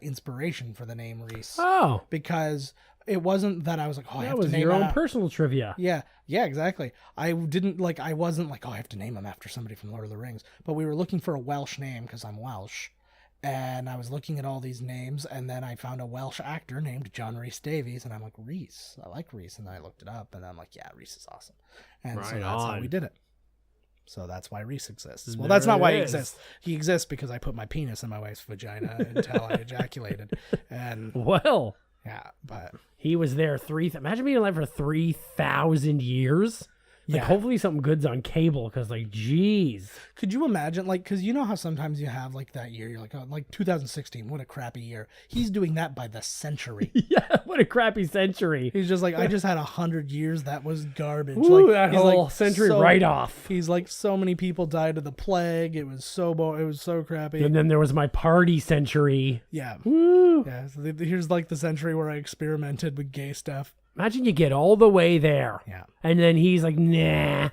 inspiration for the name Rhys. Oh. Because it wasn't that I was like, I have to name that was your own personal trivia. Yeah, exactly. I wasn't like, I have to name him after somebody from Lord of the Rings. But we were looking for a Welsh name because I'm Welsh. And I was looking at all these names, and then I found a Welsh actor named John Rhys Davies, and I'm like, Rhys. I like Rhys. And then I looked it up, and I'm like, yeah, Rhys is awesome. And so that's how we did it. So that's why Rhys exists. Well, that's not why he exists. He exists because I put my penis in my wife's vagina until I ejaculated. And well, yeah, but he was there imagine being alive for 3,000 years. Like, hopefully something good's on cable, because, like, geez. Could you imagine, like, because you know how sometimes you have, like, that year, you're like, oh, like 2016, what a crappy year. He's doing that by the century. Yeah, what a crappy century. He's just like, I just had 100 years that was garbage. Ooh, like, that whole century write-off. He's like, so many people died of the plague. It was so crappy. And then there was my party century. Yeah. Woo. Yeah, so here's, like, the century where I experimented with gay stuff. Imagine you get all the way there. Yeah. And then he's like, nah.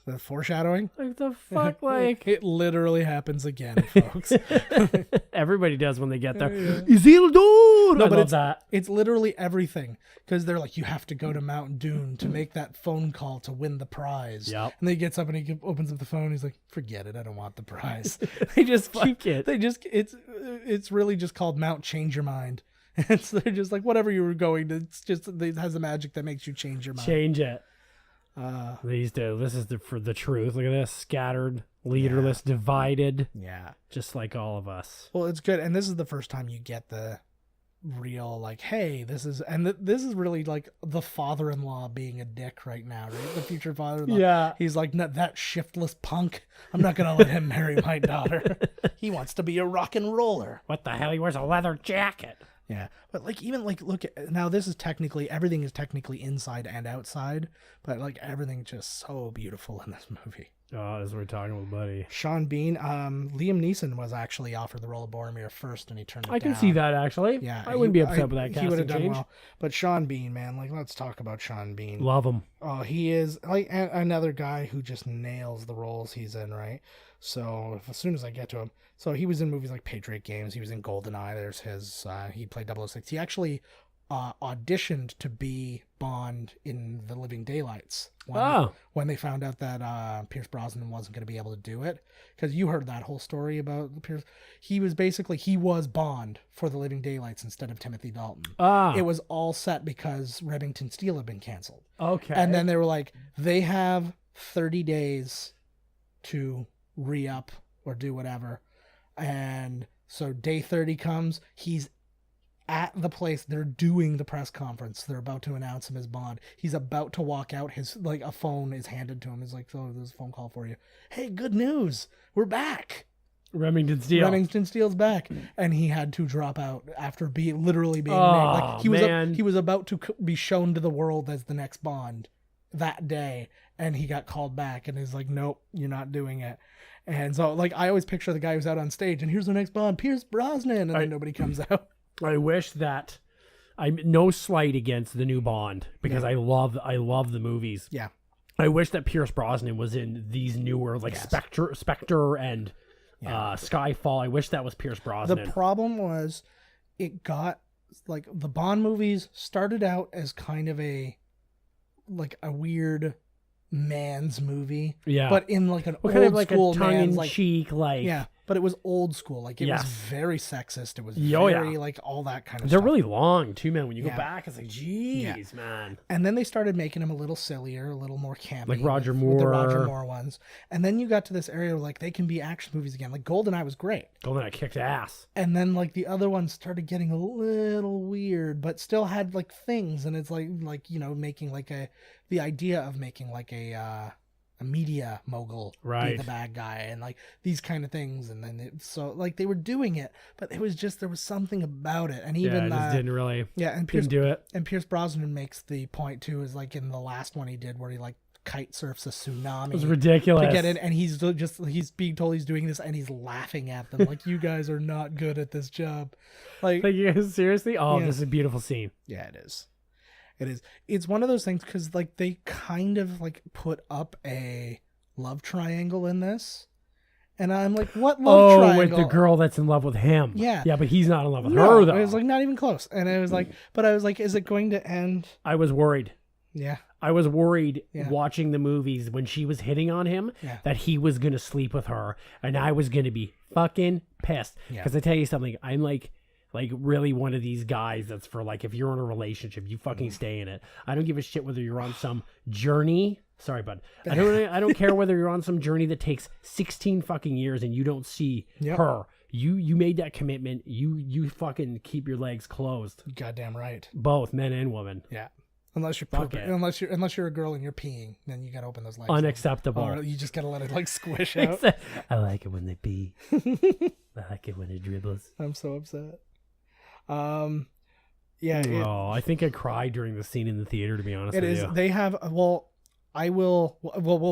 The foreshadowing? Like, the fuck, like. It literally happens again, folks. Everybody does when they get there. Yeah. Isildur! No, I but love it's literally everything. Because they're like, you have to go to Mount Doom to make that phone call to win the prize. Yep. And then he gets up and he opens up the phone. He's like, forget it. I don't want the prize. They just Fuck it. It's really just called Mount Change Your Mind. And so they're just like, whatever you were going to, it has a magic that makes you change your mind. Change it. These do. This is for the truth. Look at this. Scattered, leaderless, divided. Yeah. Just like all of us. Well, it's good. And this is the first time you get the real, like, hey, this is really like the father-in-law being a dick right now, right? The future father-in-law. Yeah. He's like, that shiftless punk. I'm not going to let him marry my daughter. He wants to be a rock and roller. What the hell? He wears a leather jacket. Yeah, but like, even like, look at now, everything is technically inside and outside, but like everything just so beautiful in this movie. Oh, that's what we're talking about, buddy. Sean Bean, Liam Neeson was actually offered the role of Boromir first, and he turned it down. I can see that, actually. Yeah, I wouldn't be upset with that casting He would have done change. well. But Sean Bean, man, like, let's talk about Sean Bean. Love him. Oh, he is like another guy who just nails the roles he's in, right? So as soon as I get to him, so he was in movies like Patriot Games. He was in GoldenEye. There's his. He played 006. He actually auditioned to be Bond in The Living Daylights when they found out that Pierce Brosnan wasn't going to be able to do it. Because you heard that whole story about Pierce. He was Bond for The Living Daylights instead of Timothy Dalton. It was all set because Remington Steele had been canceled. Okay. And then they were like, they have 30 days to re-up or do whatever. And so day 30 comes, he's at the place, they're doing the press conference, they're about to announce him as Bond, he's about to walk out, a phone is handed to him, it's like, so there's a phone call for you, hey, good news, we're back. Remington Steele's back, and he had to drop out after literally being named. Like, he was about to be shown to the world as the next Bond that day, and he got called back, and he's like, nope, you're not doing it. And so, like, I always picture the guy who's out on stage, and here's the next Bond, Pierce Brosnan, and then nobody comes out. I wish that no slight against the new Bond, because I love the movies. Yeah. I wish that Pierce Brosnan was in these newer, like, Spectre and Skyfall. I wish that was Pierce Brosnan. The problem was, it got, like, the Bond movies started out as kind of a weird man's movie, but in like an old kind of like school a tongue-in-cheek, but it was old school, like it was very sexist, it was like all that kind of They're stuff. Really long too, man. When you go back, it's like, geez, man. And then they started making him a little sillier, a little more campy, like Roger Moore, with the Roger Moore ones. And then you got to this area where, like, they can be action movies again. Like GoldenEye was great. GoldenEye kicked ass. And then, like, the other ones started getting a little weird, but still had like things. And it's like making like the idea of making like a a media mogul right. be the bad guy, and like these kind of things. And then so like they were doing it, but it was just, there was something about it. And even it just didn't really and didn't do it. And Pierce Brosnan makes the point too, is like in the last one he did where he like kite surfs a tsunami. It was ridiculous to get in, and he's being told he's doing this, and he's laughing at them like, you guys are not good at this job. Like you guys, seriously? This is a beautiful scene. Yeah, it is. It is. It's one of those things because like they kind of like put up a love triangle in this, and I'm like, what love triangle? With the girl that's in love with him. Yeah, but he's not in love with her though. It was like not even close, and it was like, but I was like, is it going to end? I was worried. Yeah. I was worried watching the movies when she was hitting on him that he was going to sleep with her, and I was going to be fucking pissed. Because I tell you something, I'm like really one of these guys that's for like, if you're in a relationship, you fucking stay in it. I don't give a shit whether you're on some journey. Sorry, bud. I don't care whether you're on some journey that takes 16 fucking years and you don't see her. You made that commitment. You fucking keep your legs closed. Goddamn right. Both men and women. Yeah. Unless you're a girl and you're peeing, then you gotta open those legs. Unacceptable. Or you just gotta let it like squish out. I like it when they pee. I like it when it dribbles. I'm so upset. I think I cried during the scene in the theater, to be honest with you. They have, we'll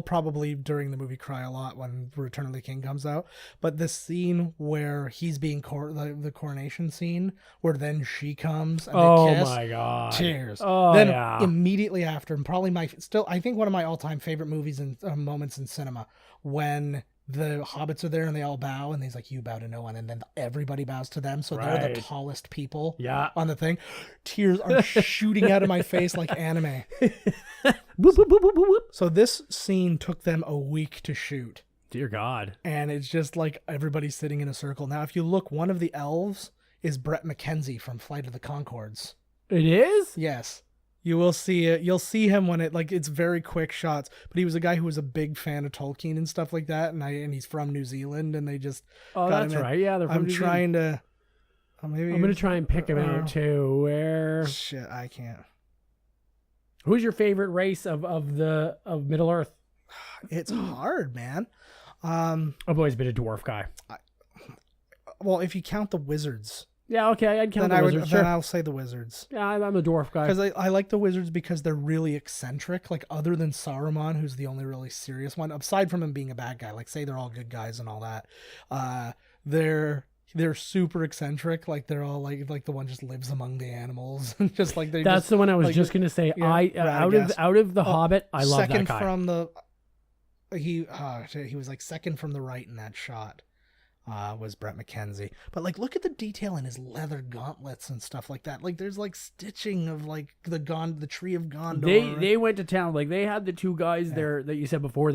probably during the movie cry a lot when Return of the King comes out, but the scene where he's being the coronation scene where then she comes and they kiss, my god, tears. Then immediately after, and probably I think one of my all-time favorite movies and moments in cinema, when the hobbits are there and they all bow and he's like, you bow to no one, and then everybody bows to them, so they're the tallest people on the thing. Tears are shooting out of my face like anime. Boop, boop, boop, boop, boop. So this scene took them a week to shoot. Dear God. And it's just like everybody's sitting in a circle. Now if you look, one of the elves is Brett McKenzie from Flight of the Conchords. It is? Yes. You will see it. You'll see him when it's very quick shots. But he was a guy who was a big fan of Tolkien and stuff like that, and he's from New Zealand, and they just that's right. Yeah, they're from New Zealand. I'm gonna try and pick him out too. Where? Shit, I can't. Who's your favorite race of Middle Earth? It's hard, man. I've always been a dwarf guy. Well, if you count the wizards. Yeah, okay, I'd count the wizards. Then I'll say the wizards. Yeah, I'm a dwarf guy. Because I like the wizards because they're really eccentric. Like, other than Saruman, who's the only really serious one, aside from him being a bad guy, like, say they're all good guys and all that, they're super eccentric. Like, they're all like the one just lives among the animals. Just like that's the one I was just gonna say. Out of the Hobbit, I love that guy. Second from the he was like second from the right in that shot. Was Brett McKenzie. But like, look at the detail in his leather gauntlets and stuff like that. Like, there's like stitching of like the tree of Gondor. They went to town. Like, they had the two guys there that you said before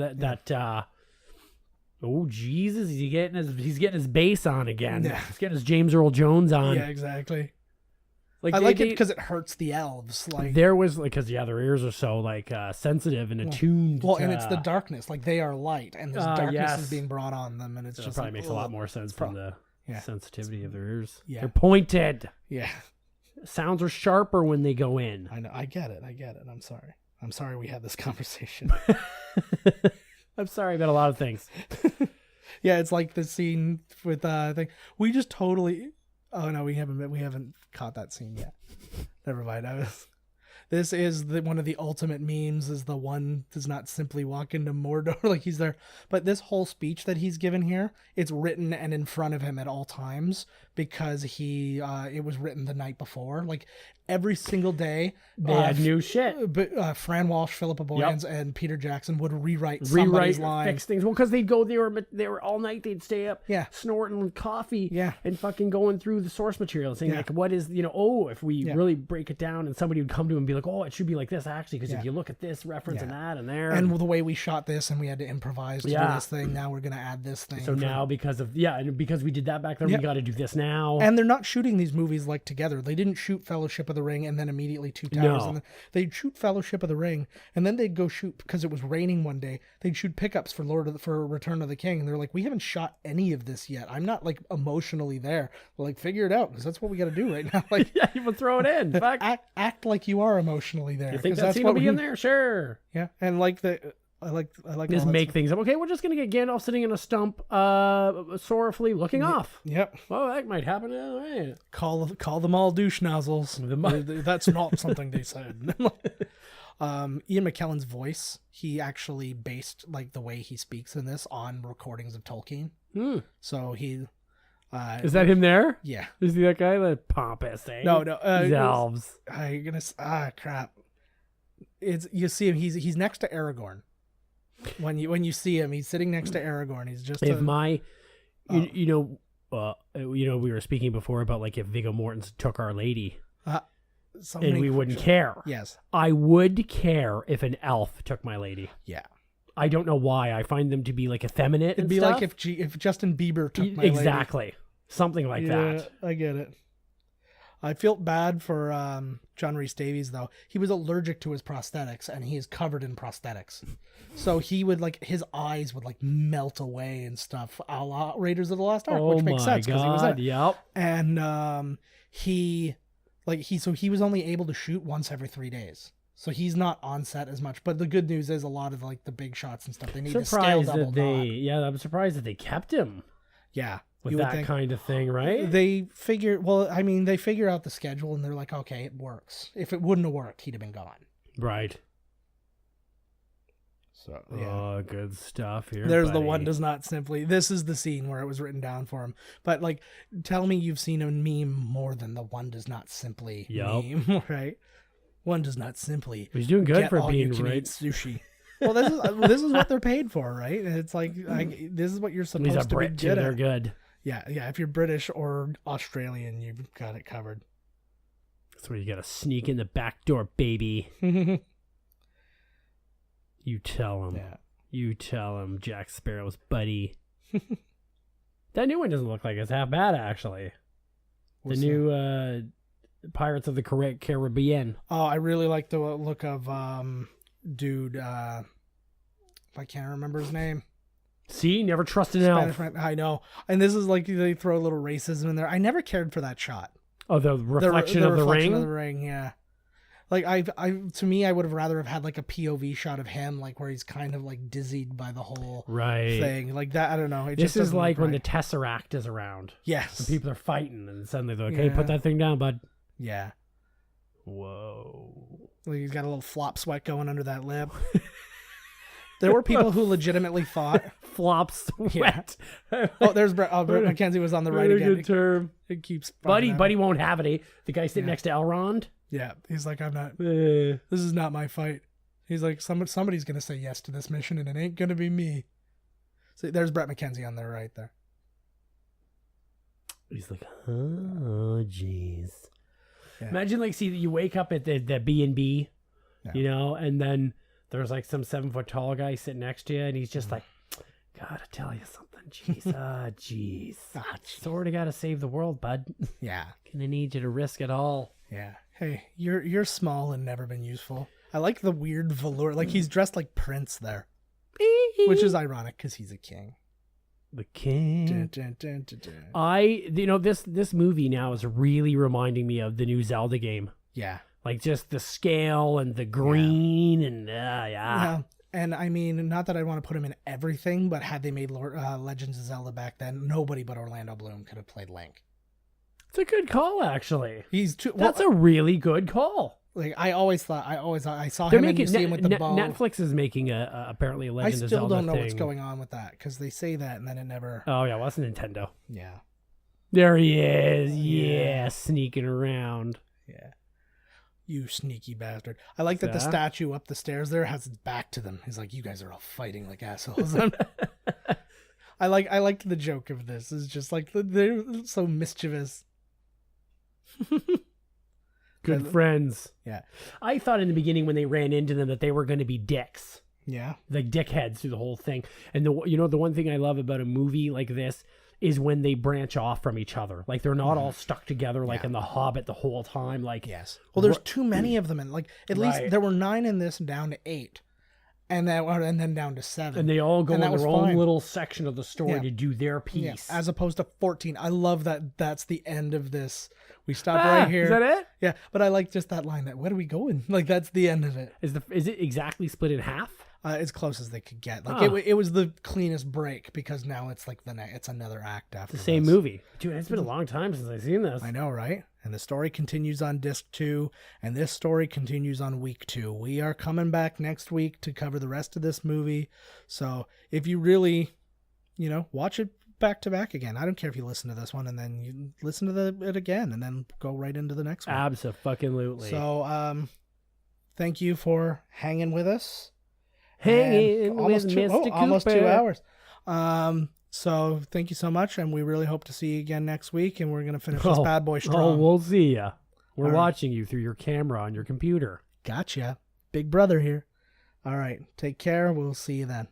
oh Jesus, he's getting his bass on again. Yeah. He's getting his James Earl Jones on. Yeah, exactly. Like, I like it because it hurts the elves. Like, there was like, because their ears are so like sensitive and attuned. Well, and it's the darkness. Like, they are light, and this darkness is being brought on them, and it's just probably makes a lot more sense from the sensitivity of their ears. Yeah, they're pointed. Yeah, sounds are sharper when they go in. I know. I get it. I'm sorry we had this conversation. I'm sorry about a lot of things. Yeah, it's like the scene with thing. We just totally. Oh no, we haven't caught that scene yet. Never mind. This is one of the ultimate memes. Is the one does not simply walk into Mordor like he's there, but this whole speech that he's given here, it's written and in front of him at all times because it was written the night before. Like, every single day they had new shit. But Fran Walsh, Philippa Boyens, and Peter Jackson would rewrite somebody's line, fix things. Well, because they'd go there, but they were all night. They'd stay up, snorting coffee, and fucking going through the source material, saying like, what is if we really break it down, and somebody would come to him and be like, oh, it should be like this actually, because if you look at this reference and that and there, and the way we shot this, and we had to improvise to do this thing. Now we're gonna add this thing. So now because we did that back then, we got to do this now. And they're not shooting these movies like together. They didn't shoot Fellowship of the Ring and then immediately Two Towers. And they'd shoot Fellowship of the Ring, and then they'd go shoot, because it was raining one day, they'd shoot pickups for Return of the King, and they're like, we haven't shot any of this yet. I'm not like emotionally there. We're like, figure it out, because that's what we got to do right now. Like, you will throw it in. Act like you are emotionally there. You think that scene will be in there? Sure. Yeah, and like I like just make things up. Okay, we're just gonna get Gandalf sitting in a stump, sorrowfully looking off. Yep. Well, that might happen. Right. Call them all douche nozzles. That's not something they said. Ian McKellen's voice, he actually based like the way he speaks in this on recordings of Tolkien. So he is that him there? Yeah. Is he that guy? That pompous, eh? No. These elves. Crap. It's, you see him. He's next to Aragorn. When you see him, he's sitting next to Aragorn. He's just. If we were speaking before about like if Viggo Mortensen took Our Lady, and we wouldn't care. Yes, I would care if an elf took my lady. Yeah. I don't know why. I find them to be like effeminate. It'd be stuff. like if Justin Bieber took my exactly. lady. Something like that. I get it. I feel bad for John Rhys Davies though. He was allergic to his prosthetics, and he is covered in prosthetics. So he would like his eyes would like melt away and stuff. A la Raiders of the Lost Ark, which makes sense because he was there. Yep. And he was only able to shoot once every 3 days. So he's not on set as much. But the good news is a lot of like the big shots and stuff they need to scale double dot. Yeah, I'm surprised that they kept him. Yeah. With that kind of thing, right? They figure out the schedule and they're like, okay, it works. If it wouldn't have worked, he'd have been gone. Right. So, yeah. Oh, good stuff here. There's buddy. the one does not simply. This is the scene where it was written down for him. But like, tell me you've seen a meme more than the one does not simply meme, right? One does not simply. He's doing good for being right. Sushi. Well, this is what they're paid for, right? And it's like this is what you're supposed to be good at. They're good. Yeah. If you're British or Australian, you've got it covered. That's where you got to sneak in the back door, baby. You tell him. Yeah. You tell him, Jack Sparrow's buddy. That new one doesn't look like it's half bad, actually. The new Pirates of the Caribbean. Oh, I really like the look of dude. I can't remember his name. See, never trust an elf. I know. And this is like they throw a little racism in there. I never cared for that shot. Oh, the reflection of the ring? Of the ring, yeah. Like to me, I would have rather have had like a POV shot of him, like where he's kind of like dizzied by the whole thing, like that. I don't know. This is like when the Tesseract is around. Yes, and people are fighting, and suddenly they're like, "Hey, put that thing down, bud." Yeah. Whoa. Like he's got a little flop sweat going under that lip. There were people who legitimately thought flop sweat. Yeah. Oh, there's Brett McKenzie was on the right again. Good term. It keeps Buddy won't have it. The guy sitting next to Elrond. Yeah, he's like, I'm not. This is not my fight. He's like, somebody's gonna say yes to this mission, and it ain't gonna be me. So there's Brett McKenzie on there, right there. He's like, oh, jeez. Yeah. Imagine, like, see, you wake up at the B&B, you know, and then there's like some 7-foot tall guy sitting next to you, and he's just like, gotta tell you something. Jeez. Jeez. Sort of gotta save the world, bud. Yeah. Gonna need you to risk it all. Yeah. Hey, you're small and never been useful. I like the weird velour. Like he's dressed like Prince there, which is ironic because he's a king. The king. Dun, dun, dun, dun, dun. This movie now is really reminding me of the new Zelda game. Yeah. Like just the scale and the green and yeah. And I mean, not that I want to put him in everything, but had they made Legends of Zelda back then, nobody but Orlando Bloom could have played Link. It's a good call, actually. That's a really good call. Like I saw him in the museum with the bow. Netflix is making apparently a Legend of Zelda. I still don't know thing. What's going on with that because they say that and then it never. Oh yeah, well that's Nintendo. Yeah. There he is. Yeah, sneaking around. Yeah. You sneaky bastard. I like that the statue up the stairs there has its back to them. He's like, you guys are all fighting like assholes. I liked the joke of this. It's just like they're so mischievous. Good friends. Yeah. I thought in the beginning when they ran into them that they were going to be dicks. Yeah. Like dickheads through the whole thing. And the one thing I love about a movie like this is when they branch off from each other. Like they're not all stuck together like in The Hobbit the whole time. Like yes. Well, there's too many of them, and like at least there were 9 in this, down to 8, and then down to 7. And they all go in their own little section of the story to do their piece, as opposed to 14. I love that. That's the end of this. We stop right here. Is that it? Yeah, but I like just that line. That where are we going? Like that's the end of it. Is it exactly split in half? As close as they could get. Like Huh. it was the cleanest break because now it's like it's another act after The same this. movie. Dude, it's been a long time since I've seen this. I know, right? And the story continues on disc 2, and this story continues on week 2. We are coming back next week to cover the rest of this movie. So if you really, watch it back to back again. I don't care if you listen to this one and then you listen to it again and then go right into the next one. Abso-fucking-lutely. So thank you for hanging with us. Hanging with Mr. Cooper. Almost 2 hours. So thank you so much, and we really hope to see you again next week, and we're going to finish this bad boy strong. Oh, we'll see ya. We're All right. watching you through your camera on your computer. Gotcha. Big brother here. All right. Take care. We'll see you then.